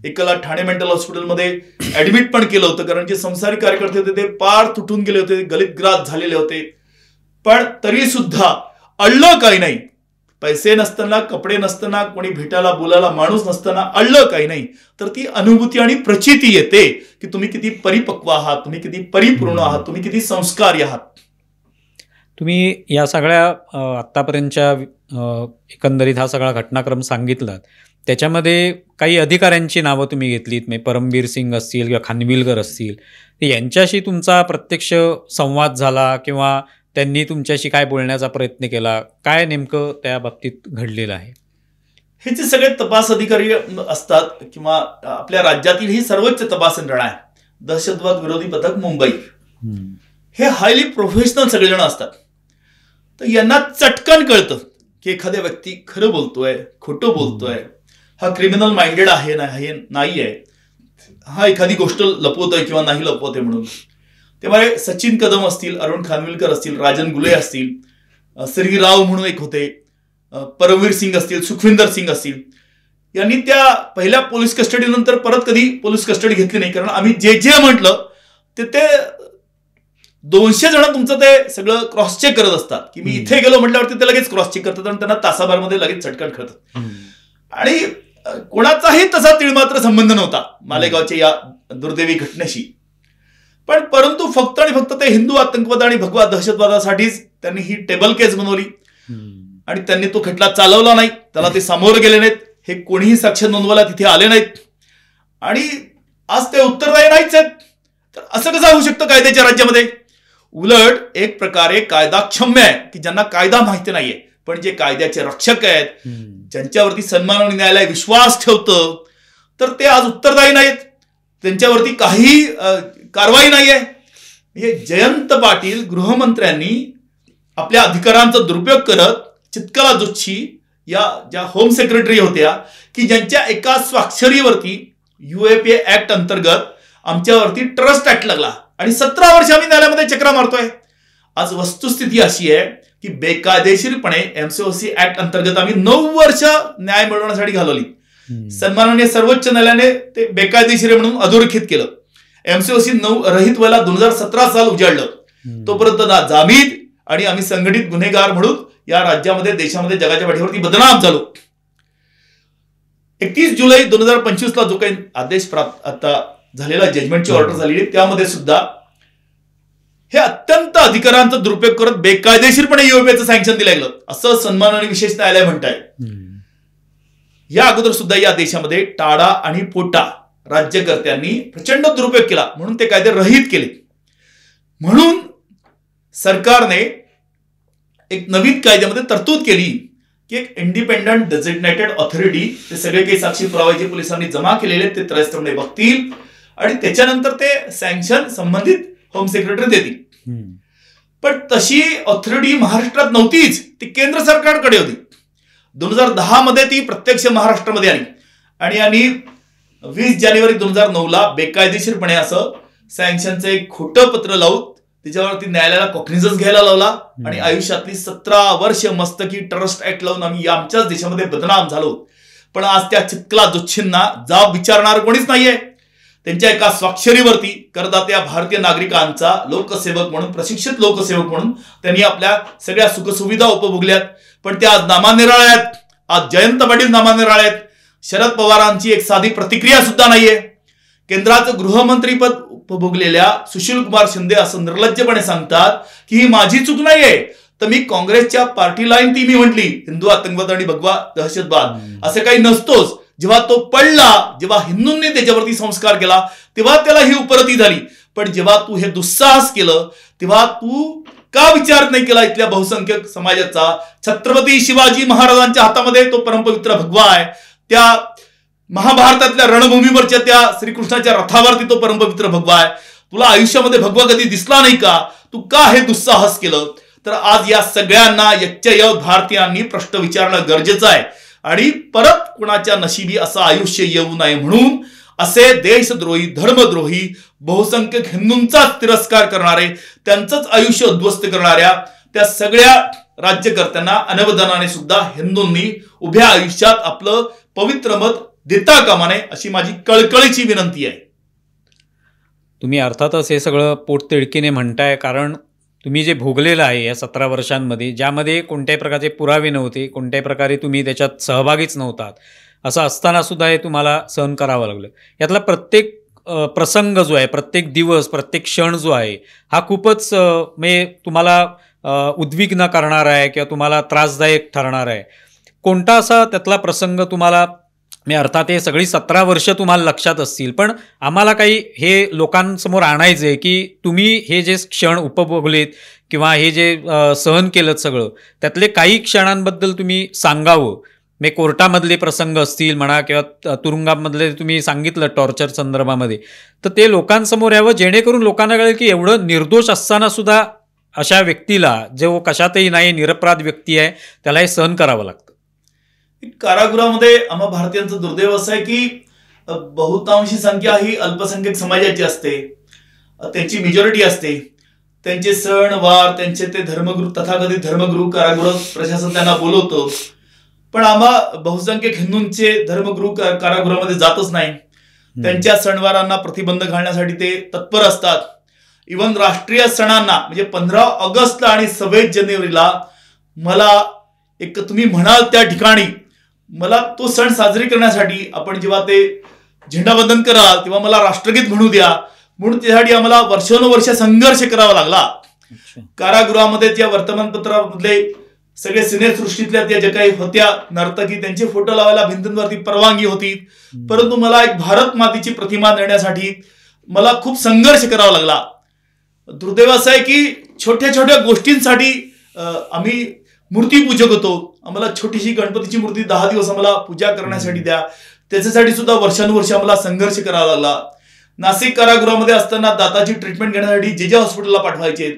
एकाला ठाणे मेंटल हॉस्पिटलमध्ये ऍडमिट पण केलं होतं, कारण जे संसारिक कार्यकर्ते होते ते पार तुटून गेले होते, गलितग्रास झालेले होते. पण तरी सुद्धा अडलं काही नाही. पैसे नसताना, कपडे नसताना, कोणी भेटायला बोलायला माणूस नसताना अडलं काही नाही. तर ती अनुभूती आणि प्रचिती येते की तुम्ही किती परिपक्व आहात, तुम्ही किती परिपूर्ण आहात, तुम्ही किती संस्कारी आहात. तुम्ही या सगळ्या आत्तापर्यंतच्या एकंदरीत हा सगळा घटनाक्रम सांगितलात, त्याच्यामध्ये काही अधिकाऱ्यांची नावं तुम्ही घेतलीत, म्हणजे परमबीर सिंग असतील किंवा खानविलकर असतील, यांच्याशी तुमचा प्रत्यक्ष संवाद झाला किंवा त्यांनी तुमच्याशी काय बोलण्याचा प्रयत्न केला? काय नेमकं त्या बाबतीत घडलेलं आहे? हे जे सगळे तपास अधिकारी असतात किंवा आपल्या राज्यातील ही सर्वोच्च तपास यंत्रणा आहे, दहशतवाद विरोधी पथक मुंबई, हे हायली प्रोफेशनल सगळेजण असतात. तर यांना चटकन कळतं की एखाद्या व्यक्ती खरं बोलतोय, खोटं बोलतोय, हा क्रिमिनल माइंडेड आहे नाहीये, हा एखादी गोष्ट लपवतोय किंवा नाही लपवतोय म्हणून. तेव्हा सचिन कदम असतील, अरुण खानविलकर असतील, राजन गुले असतील, श्री राव म्हणून एक होते, परमवीर सिंग असतील, सुखविंदर सिंग असतील, यांनी त्या पहिल्या पोलीस कस्टडीनंतर परत कधी पोलीस कस्टडी घेतली नाही. कारण आम्ही जे म्हटलं ते 200 जण तुमचं ते सगळं क्रॉस चेक करत असतात की मी इथे गेलो म्हटल्यावरती ते लगेच क्रॉस चेक करतात आणि त्यांना तासाभरामध्ये लगेच चटकन कळतात. आणि कोणाचाही तसा तिळमात्र संबंध नव्हता मालेगावच्या या दुर्दैवी घटनेशी. पण परंतु फक्त आणि फक्त ते हिंदू आतंकवाद आणि भगवा दहशतवादासाठीच त्यांनी ही टेबल केस बनवली आणि त्यांनी तो खटला चालवला नाही, त्याला ते सामोरं गेले नाहीत, हे कोणीही साक्ष नोंदवायला तिथे आले नाहीत आणि आज ते उत्तरदायी नाहीच आहेत. तर असं कसं होऊ शकतं कायद्याच्या राज्यामध्ये? उलट एक प्रकारे कायदा क्षम्य आहे की ज्यांना कायदा माहिती नाहीये, पण जे कायद्याचे रक्षक आहेत, ज्यांच्यावरती सन्मानाने न्यायालय विश्वास ठेवतं, तर ते आज उत्तरदायी नाहीत, त्यांच्यावरती काही कारवाई नाहीये. हे जयंत पाटील गृहमंत्र्यांनी आपल्या अधिकारांचा दुरुपयोग करत चित्कला जोशी या ज्या होम सेक्रेटरी होत्या की ज्यांच्या एका स्वाक्षरीवरती UAPA ऍक्ट अंतर्गत आमच्यावरती ट्रस्ट ऍक्ट लागला आणि 17 वर्ष आम्ही न्यायालयामध्ये चक्रा मारतोय. आज वस्तुस्थिती अशी आहे की बेकायदेशीरपणे MCOC ऍक्ट अंतर्गत आम्ही 9 वर्ष न्याय मिळवण्यासाठी घालवली. सन्माननीय सर्वोच्च न्यायालयाने ते बेकायदेशीर म्हणून अधोरेखित केलं. MCOC रहित व्हायला 2017 साल उजाडलं. तोपर्यंत ना जामीन आणि आम्ही संघटित गुन्हेगार म्हणून या राज्यामध्ये, देशामध्ये, जगाच्या पाठीवरती बदनाम झालो. 31 जुलै 2025 ला जो काही आदेश प्राप्त आता झालेला, जजमेंटची ऑर्डर झालेली, त्यामध्ये सुद्धा हे अत्यंत अधिकारांचा दुरुपयोग करत बेकायदेशीरपणे UAPAचं सँक्शन दिलं गेलं असं सन्माननीय विशेष न्यायालय म्हणत आहे. या अगोदर सुद्धा या देशामध्ये टाडा आणि पोटा राज्यकर्त्यांनी प्रचंड दुरुपयोग केला म्हणून ते कायदे रहित केले. म्हणून सरकारने एक नवीन कायद्यामध्ये तरतूद केली की एक इंडिपेंडंट डेझिग्नेटेड ऑथॉरिटी, ते सगळे काही साक्षी पुरावे जे पोलिसांनी जमा केलेले ते त्रयस्थपणे बघतील आणि त्याच्यानंतर ते सँक्शन संबंधित होम सेक्रेटरी देतील. पण तशी ऑथॉरिटी महाराष्ट्रात नव्हतीच, ती केंद्र सरकारकडे होती. 2010 मध्ये ती प्रत्यक्ष महाराष्ट्रामध्ये आली आणि 20 जानेवारी 2009 ला बेकायदेशीरपणे असं सँक्शनचं एक खोटं पत्र लावून त्याच्यावरती न्यायालयाला कॉग्निझन्स घ्यायला लावला आणि आयुष्यातली 17 वर्ष मस्तकी ट्रस्ट ऍक्ट लावून आम्ही आमच्याच देशामध्ये बदनाम झालो. पण आज त्या चित्कला जोशींना जाब विचारणार कोणीच नाहीये. त्यांच्या एका स्वाक्षरीवरती करदात्या भारतीय नागरिकांचा लोकसेवक म्हणून, प्रशिक्षित लोकसेवक म्हणून त्यांनी आपल्या सगळ्या सुखसुविधा उपभोगल्यात. पण त्या आज नामानिराळ्या आहेत. आज जयंत पाटील नामानिराळे आहेत. शरद पवारांची एक साधी प्रतिक्रिया सुद्धा नाहीये. केंद्राचं गृहमंत्रीपद उपभोगलेल्या सुशील कुमार शिंदे असं निर्लज्जपणे सांगतात की ही माझी चूक नाहीये, तर मी काँग्रेसच्या पार्टी लाईन ती मी म्हटली, हिंदू आतंकवाद आणि भगवा दहशतवाद असं काही नसतोच. जेव्हा तो पडला, जेव्हा हिंदूंनी त्याच्यावरती संस्कार केला, तेव्हा त्याला ही उपरती झाली. पण जेव्हा तू हे दुस्साहस केलं, तेव्हा तू का विचार नाही केला इथल्या बहुसंख्यक समाजाचा? छत्रपती शिवाजी महाराजांच्या हातामध्ये तो परमपवित्र भगवा आहे. त्या महाभारतातल्या रणभूमीवरच्या त्या श्रीकृष्णाच्या रथावरती तो परमपवित्र भगवा आहे. तुला आयुष्यामध्ये भगवा कधी दिसला नाही का? तू का हे दुस्साहस केलं? तर आज या सगळ्यांना यच्चयवत भारतीयांनी प्रश्न विचारणं गरजेचं आहे. आणि परत कुणाच्या नशिबी असं आयुष्य येऊ नये म्हणून असे देशद्रोही, धर्मद्रोही, बहुसंख्यक हिंदूंचा तिरस्कार करणारे, त्यांचंच आयुष्य उद्ध्वस्त करणाऱ्या त्या सगळ्या राज्यकर्त्यांना अनवधानाने सुद्धा हिंदूंनी उभ्या आयुष्यात आपलं पवित्र मत देता कामा नये अशी माझी कळकळीची विनंती आहे. तुम्ही अर्थातच हे सगळं पोटतिडकीने म्हणताय, कारण तुम्ही जे भोगलेलं आहे या 17 वर्षांमध्ये, ज्यामध्ये कोणत्याही प्रकारचे पुरावे नव्हते, कोणत्याही प्रकारे तुम्ही त्याच्यात सहभागीच नव्हतात, असं असताना सुद्धा हे तुम्हाला सहन करावं लागलं. यातला प्रत्येक प्रसंग जो आहे, प्रत्येक दिवस, प्रत्येक क्षण जो आहे, हा खूपच म्हणजे तुम्हाला उद्विग्न करणार आहे किंवा तुम्हाला त्रासदायक ठरणार आहे. कोणता असा त्यातला प्रसंग तुम्हाला, मी अर्थात हे सगळी 17 वर्ष तुम्हाला लक्षात असतील, पण आम्हाला काही हे लोकांसमोर आणायचं आहे की तुम्ही हे जे क्षण उपभोगलेत किंवा हे जे सहन केलं सगळं, त्यातले काही क्षणांबद्दल तुम्ही सांगावं. मे कोर्टामधले प्रसंग असतील म्हणा किंवा तुरुंगामधले तुम्ही सांगितलं टॉर्चर संदर्भामध्ये, तर ते लोकांसमोर यावं, जेणेकरून लोकांना कळेल की एवढं निर्दोष असताना सुद्धा अशा व्यक्तीला, जो कशातही नाही, निरपराध व्यक्ती आहे, त्याला हे सहन करावं लागतं. कारागृहामध्ये आम्हा भारतीयांचं दुर्दैव असं आहे की बहुतांशी संख्या ही अल्पसंख्याक समाजाची असते. त्यांची मेजॉरिटी असते. त्यांचे सण वार, त्यांचे ते धर्मगुरू, तथाकथित धर्मगुरू कारागृह प्रशासन त्यांना बोलवतो. पण आम्हा बहुसंख्यक हिंदूंचे धर्मगुरू कारागृहामध्ये जातच नाही. त्यांच्या सणवारांना प्रतिबंध घालण्यासाठी ते तत्पर असतात. इव्हन राष्ट्रीय सणांना म्हणजे 15 ऑगस्टला आणि 26 जानेवारीला मला एक तुम्ही म्हणाल त्या ठिकाणी मला तो सण साजरी करण्यासाठी आपण जेव्हा ते झेंडावंदन कराल तेव्हा मला राष्ट्रगीत म्हणू द्या म्हणून त्यासाठी आम्हाला वर्षानुवर्ष संघर्ष करावा लागला. कारागृहामध्ये त्या वर्तमानपत्रामधले सगळे सिने सृष्टीतल्या त्या ज्या काही होत्या नर्तकी, त्यांचे फोटो लावायला भिंतींवरती परवानगी होती, परंतु मला एक भारत मातेची प्रतिमा देण्यासाठी मला खूप संघर्ष करावा लागला. दुर्दैव असं आहे की छोट्या छोट्या गोष्टींसाठी आम्ही मूर्तीपूजक होतो. आम्हाला छोटीशी गणपतीची मूर्ती 10 दिवस आम्हाला पूजा करण्यासाठी द्या, त्याच्यासाठी सुद्धा वर्षानुवर्ष आम्हाला संघर्ष करावा लागला. नाशिक कारागृहामध्ये असताना दाताची ट्रीटमेंट घेण्यासाठी जे हॉस्पिटलला पाठवायचे,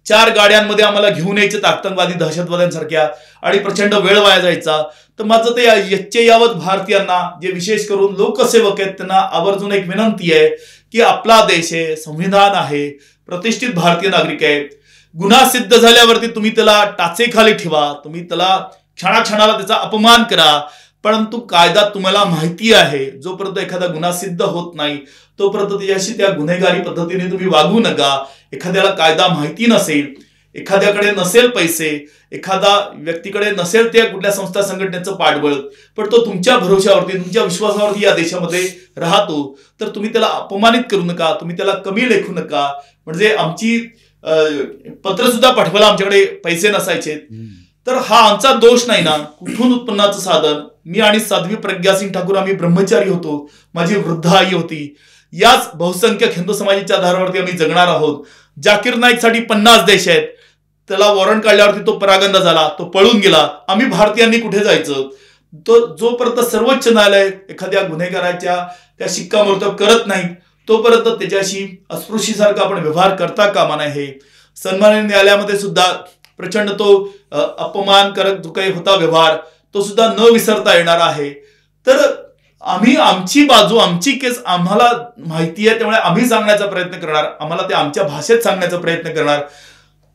4 गाड्यांमध्ये आम्हाला घेऊन यायचे आतंकवादी, दहशतवाद्यांसारख्या, आणि प्रचंड वेळ वाया जायचा. तर माझं ते यच्चयावत भारतीयांना, जे विशेष करून लोकसेवक आहेत, त्यांना आवर्जून एक विनंती आहे की आपला देश आहे, संविधान आहे, प्रतिष्ठित भारतीय नागरिक आहेत. गुन्हा सिद्ध झाल्यावरती तुम्ही त्याला टाचेखाली ठेवा, तुम्ही त्याला क्षणाक्षणाला त्याचा अपमान करा, परंतु कायदा तुम्हाला माहिती आहे, जोपर्यंत एखादा गुन्हा सिद्ध होत नाही तोपर्यंत त्याच्याशी त्या गुन्हेगारी पद्धतीने तुम्ही वागू नका. एखाद्याला कायदा माहिती नसेल, एखाद्याकडे नसेल पैसे, एखादा व्यक्तीकडे नसेल त्या कुठल्या संस्था संघटनेचं पाठबळ, पण तो तुमच्या भरोशावरती, तुमच्या विश्वासावरती या देशामध्ये राहतो, तर तुम्ही त्याला अपमानित करू नका, तुम्ही त्याला कमी लेखू नका. म्हणजे आमची पत्र सुद्धा पाठवायला आमच्याकडे पैसे नसायचे, तर हा आमचा दोष नाही ना. कुठून उत्पन्नाचं साधन? मी आणि साध्वी प्रज्ञासिंग ठाकूर आम्ही ब्रह्मचारी होतो, माझी वृद्ध आई होती. याच बहुसंख्यक हिंदू समाजाच्या आधारावरती आम्ही जगणार आहोत. जाकीर नाईक साठी 50 देश आहेत, त्याला वॉरंट काढल्यावरती तो परागंदा झाला, तो पळून गेला. आम्ही भारतीयांनी कुठे जायचं? तो जोपर्यंत सर्वोच्च न्यायालय एखाद्या गुन्हेगाराच्या त्या शिक्कामोर्तब करत नाही तोपर्यंत त्याच्याशी अस्पृश्यसारखा आपण व्यवहार करता कामा नये. सन्माननीय न्यायालयामध्ये सुद्धा प्रचंड तो अपमानकारक जो काही होता व्यवहार, तो सुद्धा न विसरता येणार आहे. तर आम्ही आमची बाजू, आमची केस आम्हाला माहिती आहे, त्यामुळे आम्ही सांगण्याचा प्रयत्न करणार, आम्हाला ते आमच्या भाषेत सांगण्याचा प्रयत्न करणार.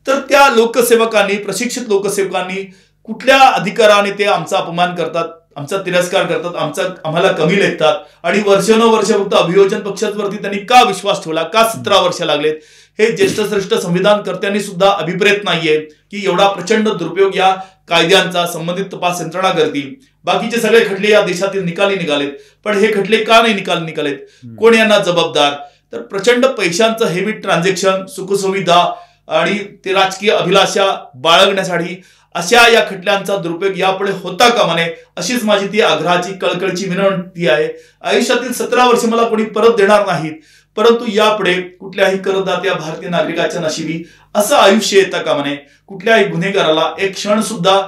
तर त्या लोकसेवकांनी, प्रशिक्षित लोकसेवकांनी कुठल्या अधिकाराने ते आमचा अपमान करतात आमचा तिरस्कार करतात, आम्हाला कमी लेखतात आणि वर्षानुवर्ष फक्त अभियोजन पक्षावरती त्यांनी का विश्वास ठेवला, का 17 वर्ष लागलेत, हे ज्येष्ठ संविधानकर्त्यांनी सुद्धा अभिप्रेत नाहीये की एवढा प्रचंड दुरुपयोग या कायद्यांचा संबंधित तपास यंत्रणा करतील. बाकीचे सगळे खटले या देशातील निकाली निघालेत, पण हे खटले का नाही निघालेत, कोण यांना जबाबदार? तर प्रचंड पैशांचं हेवी ट्रान्झॅक्शन, सुखसुविधा आणि ते राजकीय अभिलाषा बाळगण्यासाठी अशा या खटल्यांचा दुरुपयोग यापुढे होता कामा नये, अशीच माझी ती आग्रहाची कळकळीची विनंती आहे. आयुष्यातील 17 वर्ष मला कोणी परत देणार नाहीत, परंतु यापुढे कुठल्याही करदात्या भारतीय नागरिकाच्या नशिबी असं आयुष्य येता कामा नये. कुठल्याही गुन्हेगाराला एक क्षण सुद्धा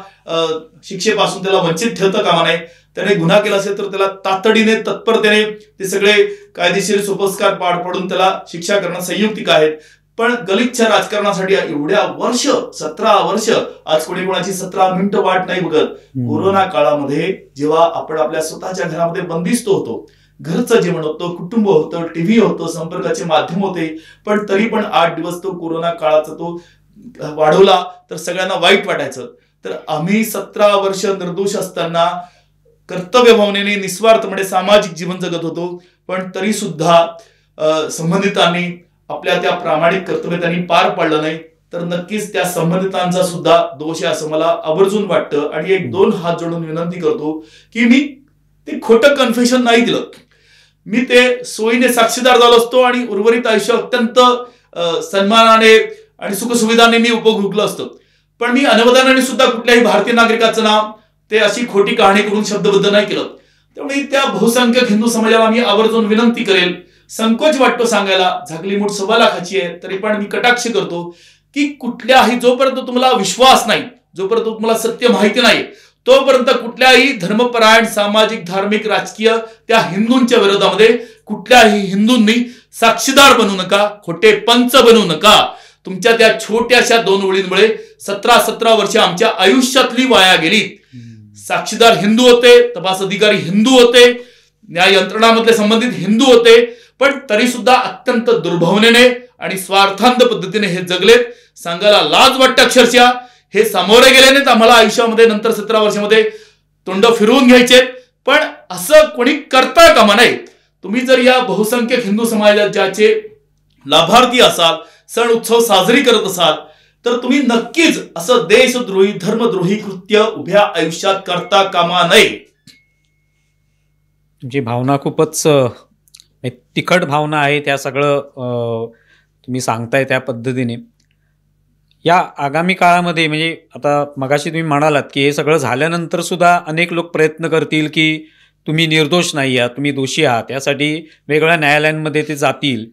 शिक्षेपासून त्याला वंचित ठेवता कामा नये. त्याने गुन्हा केला असेल तर त्याला तातडीने तत्परतेने ते सगळे कायदेशीर सोपस्कार पार पडून त्याला शिक्षा करणं संयुक्तिक आहेत. पण गलिच्छ राजकारणासाठी एवढ्या वर्ष, 17 वर्ष, आज कोणी कोणाची 17 मिनिटं वाट नाही बघत. कोरोना काळामध्ये जेव्हा आपण आपल्या स्वतःच्या घरामध्ये बंदिस्त होतो, घरचं जेवण होतं, कुटुंब होतं, टीव्ही होतं, संपर्काचे माध्यम होते, पण तरी पण 8 दिवस तो कोरोना काळाचा तो वाढवला तर सगळ्यांना वाईट वाटायचं. तर आम्ही 17 वर्ष निर्दोष असताना कर्तव्य भावनेने निस्वार्थपणे सामाजिक जीवन जगत होतो, पण तरी सुद्धा संबंधितांनी आपल्या त्या प्रामाणिक कर्तव्य त्यांनी पार पाडलं नाही, तर नक्कीच त्या संबंधितांचा सुद्धा दोष आहे असं मला आवर्जून वाटतं. आणि 1-2 हात जोडून विनंती करतो की मी ते खोटं कन्फेशन नाही दिलं, मी ते सोयीने साक्षीदार झालो असतो आणि उर्वरित आयुष्य अत्यंत सन्मानाने आणि सुखसुविधाने मी उपभोगलं असतं. पण मी अनवधानाने सुद्धा कुठल्याही भारतीय नागरिकाचं नाव ते अशी खोटी कहाणी करून शब्दबद्ध नाही केलं. त्यामुळे त्या बहुसंख्यक हिंदू समाजाला मी आवर्जून विनंती करेल, संकोच वाटतो सांगायला, झाकली मूठ 1.25 लाखाची आहे, तरी पण मी कटाक्ष करतो की कुठल्याही, जोपर्यंत तुम्हाला विश्वास नाही, जोपर्यंत तुम्हाला सत्य माहिती नाही, तोपर्यंत कुठल्याही धर्मपरायण, सामाजिक, धार्मिक, राजकीय त्या हिंदूंच्या विरोधामध्ये कुठल्याही हिंदूंनी साक्षीदार बनू नका, खोटे पंच बनू नका. तुमच्या त्या छोट्याशा 2 ओळींमुळे 17 वर्ष आमच्या आयुष्यातली वाया गेली. साक्षीदार हिंदू होते, तपास अधिकारी हिंदू होते, न्याय यंत्रणामधले संबंधित हिंदू होते, पण तरी सुद्धा अत्यंत दुर्भावनेने आणि स्वार्थांत पद्धतीने हे जगलेत. सांगायला लाज वाटतं अक्षरशः. हे सामोरे गेल्यानेच आम्हाला आयुष्यामध्ये नंतर 17 वर्षामध्ये तोंड फिरवून घ्यायचे, पण असं कोणी करता कामा नये. तुम्ही जर या बहुसंख्यक हिंदू समाजाचे लाभार्थी असाल, सण उत्सव साजरी करत असाल, तर तुम्ही नक्कीच असं देशद्रोही, धर्मद्रोही कृत्य उभ्या आयुष्यात करता कामा नये. तुमची भावना खूपच तिखट भावना आहे, त्या सगळं तुम्ही सांगताय त्या पद्धतीने. या आगामी काळामध्ये म्हणजे आता मगाशी तुम्ही म्हणालात की हे सगळं झाल्यानंतर सुद्धा अनेक लोक प्रयत्न करतील की तुम्ही निर्दोष नाही आहात, तुम्ही दोषी आहात, यासाठी वेगवेगळ्या न्यायालयांमध्ये ते जातील,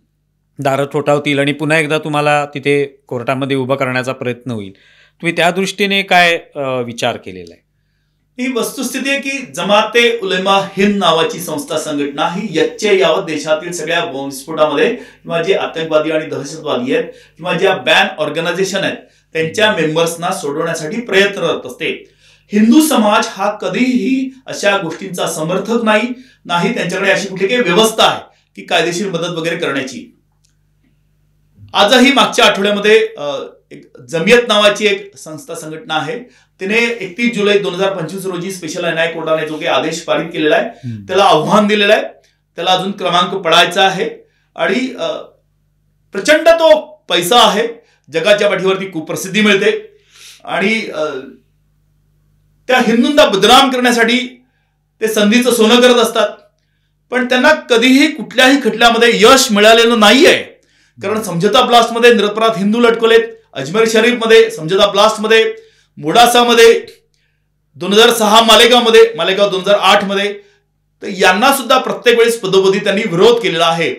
दारं ठोठावतील आणि पुन्हा एकदा तुम्हाला तिथे कोर्टामध्ये उभं करण्याचा प्रयत्न होईल. तुम्ही त्या दृष्टीने काय विचार केलेला आहे? ही वस्तुस्थिती आहे की जमाते उलेमा हिंद नावाची संस्था, संघटना ही यच्चे यावत देशातील सगळ्या बॉम्बस्फोटामध्ये किंवा जे आतंकवादी आणि दहशतवादी आहेत किंवा ज्या बॅन ऑर्गनायझेशन आहेत त्यांच्या मेंबर्सना सोडवण्यासाठी प्रयत्न करत असते. हिंदू समाज हा कधीही अशा गोष्टींचा समर्थक नाही. त्यांच्याकडे अशी कुठली काही व्यवस्था आहे की कायदेशीर मदत वगैरे करण्याची. आजही मागच्या आठवड्यामध्ये एक जमियत नावाची एक संस्था, संघटना आहे, तिने 31 जुलै 2025 रोजी स्पेशल एनआय कोर्टाने जो काही आदेश पारित केलेला आहे त्याला आव्हान दिलेलं आहे. त्याला अजून क्रमांक पडायचा आहे आणि प्रचंड तो पैसा आहे, जगाच्या पाठीवरती खूप प्रसिद्धी मिळते आणि त्या हिंदूंना बदनाम करण्यासाठी ते संधीचं सोनं करत असतात. पण त्यांना कधीही कुठल्याही खटल्यामध्ये यश मिळालेलं नाहीये. कारण समझोता ब्लास्टमध्ये निरपराध हिंदू लटकवलेत, अजमेर शरीफमध्ये समझोता ब्लास्टमध्ये, मोडासामध्ये, 2006 मालेगाव 2008 मध्ये, तर यांना सुद्धा प्रत्येक वेळेस पदोपदी त्यांनी विरोध केलेला आहे.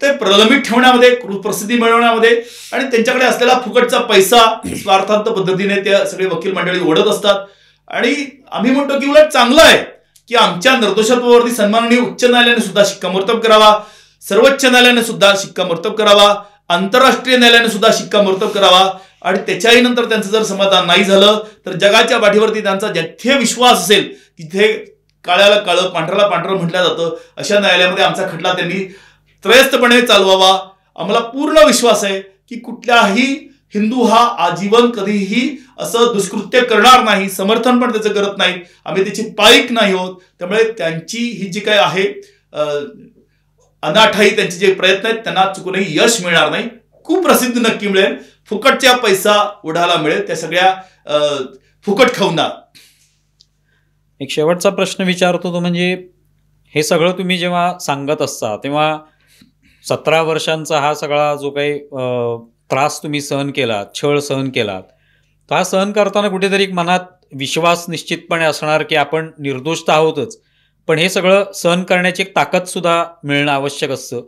ते प्रलंबित ठेवण्यामध्ये, प्रसिद्धी मिळवण्यामध्ये आणि त्यांच्याकडे असलेला फुकटचा पैसा स्वार्थांत पद्धतीने ते सगळे वकील मंडळी ओढत असतात. आणि आम्ही म्हणतो की उलट चांगलं आहे की आमच्या निर्दोषत्वावरती सन्माननीय उच्च न्यायालयाने सुद्धा शिक्कामोर्तब करावा, सर्वोच्च न्यायालयाने सुद्धा शिक्कामोर्तब करावा, आंतरराष्ट्रीय न्यायालयाने सुद्धा शिक्कामोर्तब करावा. आणि त्याच्याही नंतर त्यांचं जर समाधान नाही झालं तर जगाच्या पाठीवरती त्यांचा जिथे विश्वास असेल तिथे काळ्याला काळं, पांढऱ्याला पांढरं म्हटलं जातं, अशा न्यायालयामध्ये आमचा खटला त्यांनी त्रयस्थपणे चालवावा. आम्हाला पूर्ण विश्वास आहे की कुठल्याही हिंदू हा आजीवन कधीही असं दुष्कृत्य करणार नाही, समर्थन पण त्याचं करत नाही, आम्ही त्याची पाईक नाही होत. त्यामुळे त्यांची ही जी काय आहे अनाठाई, त्यांचे जे प्रयत्न आहेत त्यांना चुकूनही यश मिळणार नाही. खूप प्रसिद्धी नक्की मिळेल, फुकटच्या पैसा उडाला मिळेल, त्या सगळ्या फुकट खाऊना. एक शेवटचा प्रश्न विचारतो तो म्हणजे हे सगळं तुम्ही जेव्हा सांगत असता तेव्हा 17 वर्षांचा हा सगळा जो काही त्रास तुम्ही सहन केलात, छळ सहन केलात, तर हा सहन करताना कुठेतरी एक मनात विश्वास निश्चितपणे असणार की आपण निर्दोष तर आहोतच, पण हे सगळं सहन करण्याची एक ताकदसुद्धा मिळणं आवश्यक असतं.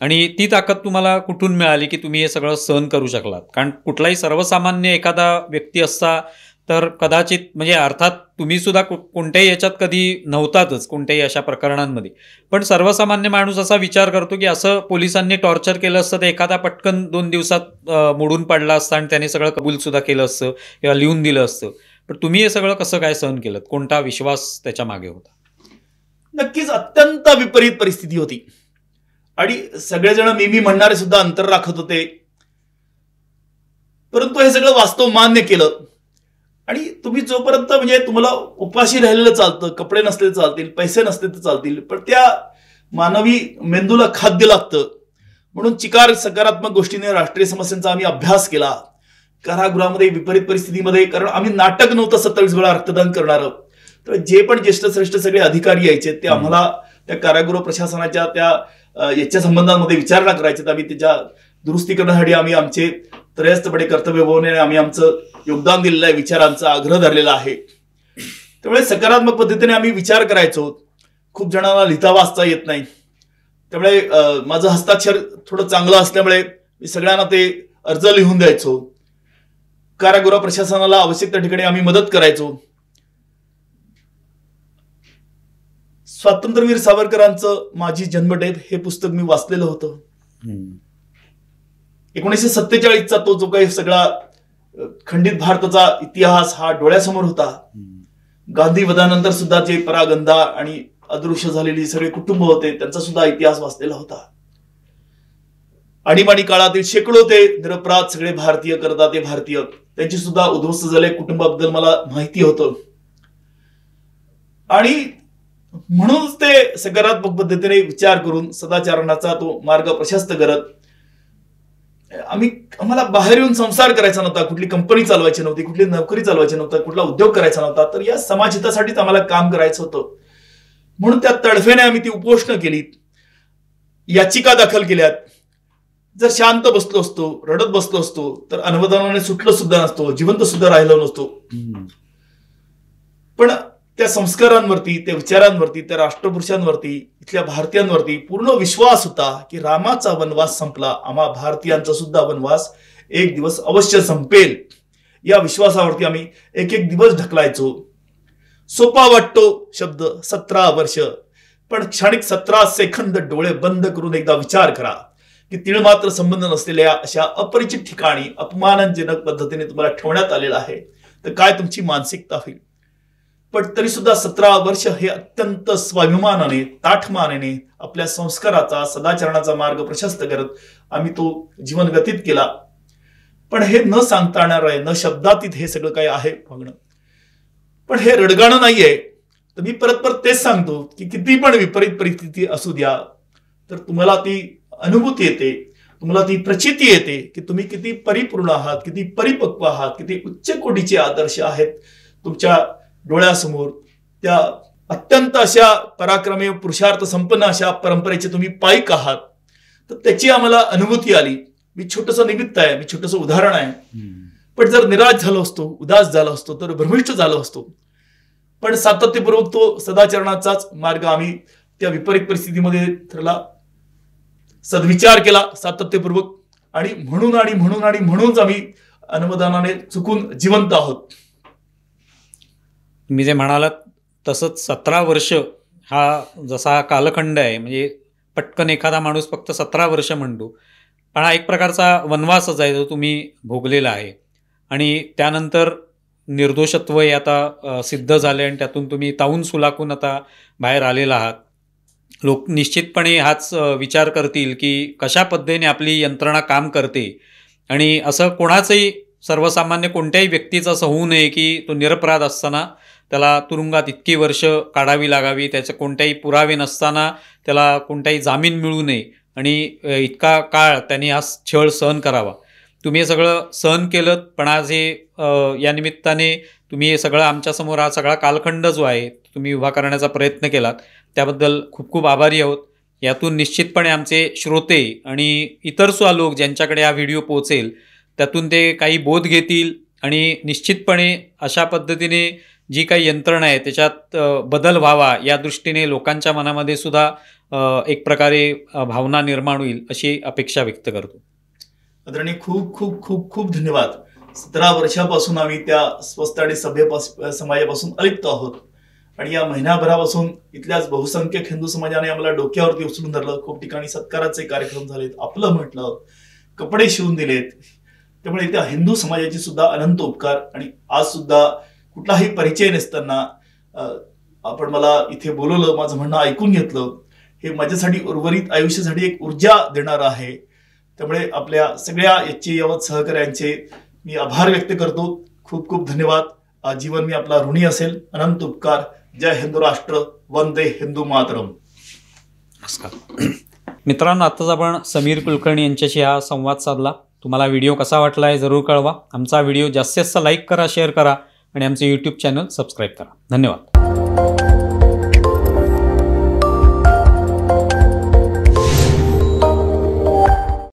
आणि ती ताकद तुम्हाला कुठून मिळाली की तुम्ही हे सगळं सहन करू शकलात? कारण कुठलाही सर्वसामान्य एखादा व्यक्ती असता तर कदाचित म्हणजे अर्थात तुम्ही सुद्धा कोणत्याही याच्यात कधी नव्हतातच कोणत्याही अशा प्रकरणांमध्ये, पण सर्वसामान्य माणूस असा विचार करतो की असं पोलिसांनी टॉर्चर केलं असतं तर एखादा पटकन 2 दिवसात मोडून पडला असता आणि त्याने सगळं कबूल सुद्धा केलं असतं किंवा लिहून दिलं असतं. पण तुम्ही हे सगळं कसं काय सहन केलं? कोणता विश्वास त्याच्या मागे होता? नक्कीच अत्यंत विपरीत परिस्थिती होती आणि सगळेजण मी म्हणणारे सुद्धा अंतर राखत होते, परंतु हे सगळं वास्तव मान्य केलं. आणि तुम्ही जोपर्यंत म्हणजे तुम्हाला उपाशी राहिलेलं चालतं, कपडे नसले तर चालतील, पैसे नसले तर चालतील, पण त्या मानवी मेंदूला खाद्य लागतं. म्हणून चिकार सकारात्मक गोष्टीने राष्ट्रीय समस्यांचा आम्ही अभ्यास केला कारागृहामध्ये विपरीत परिस्थितीमध्ये. कारण आम्ही नाटक नव्हतं 27 वेळा रक्तदान करणारं, तर जे पण ज्येष्ठ श्रेष्ठ सगळे अधिकारी यायचे ते आम्हाला त्या कारागृह प्रशासनाच्या त्या याच्या संबंधामध्ये विचारणा करायचे. आम्ही त्याच्या दुरुस्ती करण्यासाठी आम्ही आमचे त्रयस्थपणे कर्तव्य भावनेने आम्ही आमचं योगदान दिलेलं आहे, विचारांचा आग्रह धरलेला आहे. त्यामुळे सकारात्मक पद्धतीने आम्ही विचार करायचो. खूप जणांना लिहिता वाचता येत नाही, त्यामुळे माझं हस्ताक्षर थोडं चांगलं असल्यामुळे मी सगळ्यांना ते अर्ज लिहून द्यायचो. कारागृह प्रशासनाला आवश्यक त्या ठिकाणी आम्ही मदत करायचो. स्वातंत्र्यवीर सावरकरांचं माझी जन्मठेप हे पुस्तक मी वाचलेलं होतं. 1947चा तो जो काही सगळा खंडित भारताचा इतिहास हा डोळ्यासमोर होता. गांधी वधानंतर सुद्धा जे परागंदा आणि अदृश्य झालेली सगळे कुटुंब होते त्यांचा सुद्धा इतिहास वाचलेला होता. आणीबाणी काळातील शेकडो ते निरपराध सगळे भारतीय, करदाते भारतीय, त्यांची सुद्धा उद्ध्वस्त झाले कुटुंबाबद्दल मला माहिती होतं. आणि म्हणूनच ते सकारात्मक पद्धतीने विचार करून सदाचरणाचा तो मार्ग प्रशस्त करत आम्हाला बाहेर येऊन संसार करायचा नव्हता, कुठली कंपनी चालवायची नव्हती, कुठली नोकरी चालवायची नव्हता, कुठला उद्योग करायचा नव्हता, तर या समाजहितासाठीच आम्हाला काम करायचं होतं. म्हणून त्या तडफेने आम्ही ती उपोषण केली, याचिका दाखल केल्यात. जर शांत बसलो असतो, रडत बसलो असतो तर अनवधानाने सुटलो सुद्धा नसतो, जिवंत सुद्धा राहिलो नसतो. पण त्या संस्कारांवरती, त्या विचारांवरती, त्या राष्ट्रपुरुषांवरती, इथल्या भारतीयांवरती पूर्ण विश्वास होता की रामाचा वनवास संपला, आम्हा भारतीयांचा सुद्धा वनवास एक दिवस अवश्य संपेल. या विश्वासावरती आम्ही एक एक दिवस ढकलायचो. सोपा वाटतो शब्द 17 वर्ष, पण क्षणिक 17 सेकंद डोळे बंद करून एकदा विचार करा की तिळमात्र संबंध नसलेल्या अशा अपरिचित ठिकाणी अपमानजनक पद्धतीने तुम्हाला ठेवण्यात आलेलं आहे, तर काय तुमची मानसिकता होईल. पण तरी सुद्धा 17 वर्ष हे अत्यंत स्वाभिमानाने, ताठमानेने आपल्या संस्काराचा, सदाचरणाचा मार्ग प्रशस्त करत आम्ही तो जीवन व्यतीत केला. पण हे न सांगता येणार आहे, न शब्दातीत हे सगळं काही आहे बघणं. पण हे रडगाणं नाहीये. तर मी परत तेच सांगतो की किती पण विपरीत परिस्थिती असू द्या, तर तुम्हाला ती अनुभूती येते, तुम्हाला ती प्रचिती येते की तुम्ही किती परिपूर्ण आहात, किती परिपक्व आहात, किती उच्च कोटीचे आदर्श आहेत तुमच्या डोळ्यासमोर. त्या अत्यंत अशा पराक्रमी, पुरुषार्थ संपन्न अशा परंपरेचे तुम्ही पाईक आहात. तर त्याची आम्हाला अनुभूती आली. मी छोटंसं निमित्त आहे, मी छोटंसं उदाहरण आहे. पण जर निराश झालो असतो, उदास झालो असतो, तर भ्रमिष्ट झालो असतो. पण सातत्यपूर्वक तो सदाचरणाचाच मार्ग आम्ही त्या विपरीत परिस्थितीमध्ये ठरला, सद्विचार केला सातत्यपूर्वक, आणि म्हणूनच आम्ही अनुमदानाने चुकून जिवंत आहोत. तुम्ही जे म्हणालात तसंच 17 वर्ष हा जसा कालखंड आहे, म्हणजे पटकन एखादा माणूस फक्त 17 वर्ष म्हणतो, पण हा एक प्रकारचा वनवासच आहे जो तुम्ही भोगलेला आहे. आणि त्यानंतर निर्दोषत्व हे आता सिद्ध झाले आणि त्यातून तुम्ही तावून सुलाखून आता बाहेर आलेला आहात. लोक निश्चितपणे हाच विचार करतील की कशा पद्धतीने आपली यंत्रणा काम करते आणि असं कोणाचंही सर्वसामान्य कोणत्याही व्यक्तीचं असं होऊ नये की तो निरपराध असताना त्याला तुरुंगात इतकी वर्ष काढावी लागावी, त्याचे कोणत्याही पुरावे नसताना त्याला कोणताही जामीन मिळू नये आणि इतका काळ त्यांनी हा छळ सहन करावा. तुम्ही हे सगळं सहन केलं, पण आज हे या निमित्ताने तुम्ही हे सगळं आमच्यासमोर हा सगळा कालखंड जो आहे तुम्ही उभा करण्याचा प्रयत्न केलात, त्याबद्दल खूप खूप आभारी आहोत. यातून निश्चितपणे आमचे श्रोते आणि इतरसुद्धा लोक ज्यांच्याकडे हा व्हिडिओ पोहोचेल त्यातून ते काही बोध घेतील आणि निश्चितपणे अशा पद्धतीने जी काही यंत्रणा आहे त्याच्यात बदल व्हावा या दृष्टीने लोकांच्या मनामध्ये सुद्धा एक प्रकारे भावना निर्माण होईल अशी अपेक्षा व्यक्त करतो. आदरणीय, खूप खूप खूप खूप धन्यवाद. 17 वर्षापासून आम्ही त्या स्वस्त आणि सभ्य समाजापासून अलिप्त आहोत आणि या महिनाभरापासून इथल्याच बहुसंख्यक हिंदू समाजाने आम्हाला डोक्यावरती उचलून धरलं. खूप ठिकाणी सत्काराचे कार्यक्रम झालेत, आपलं म्हटलं, कपडे शिवून दिलेत. त्यामुळे त्या हिंदू समाजाची सुद्धा अनंत उपकार. आणि आज सुद्धा कुठलाही परिचय नसताना आपण मला इथे बोलवलं, माझं म्हणणं ऐकून घेतलं, हे माझ्यासाठी उर्वरित आयुष्यासाठी एक ऊर्जा देणारं आहे. त्यामुळे आपल्या सगळ्या यावत सहकार्यांचे मी आभार व्यक्त करतो. खूप खूप धन्यवाद. आजीवन मी आपला ऋणी असेल. अनंत उपकार. जय हिंदू राष्ट्र. वंदे हिंदू मातरम. नमस्कार मित्रांनो, आत्ताच आपण समीर कुलकर्णी यांच्याशी हा संवाद साधला. तुम्हाला व्हिडिओ कसा वाटला आहे जरूर कळवा. आमचा व्हिडिओ जास्तीत जास्त लाईक करा, शेअर करा आणि आमचे यूट्यूब चॅनल सबस्क्राईब करा. धन्यवाद.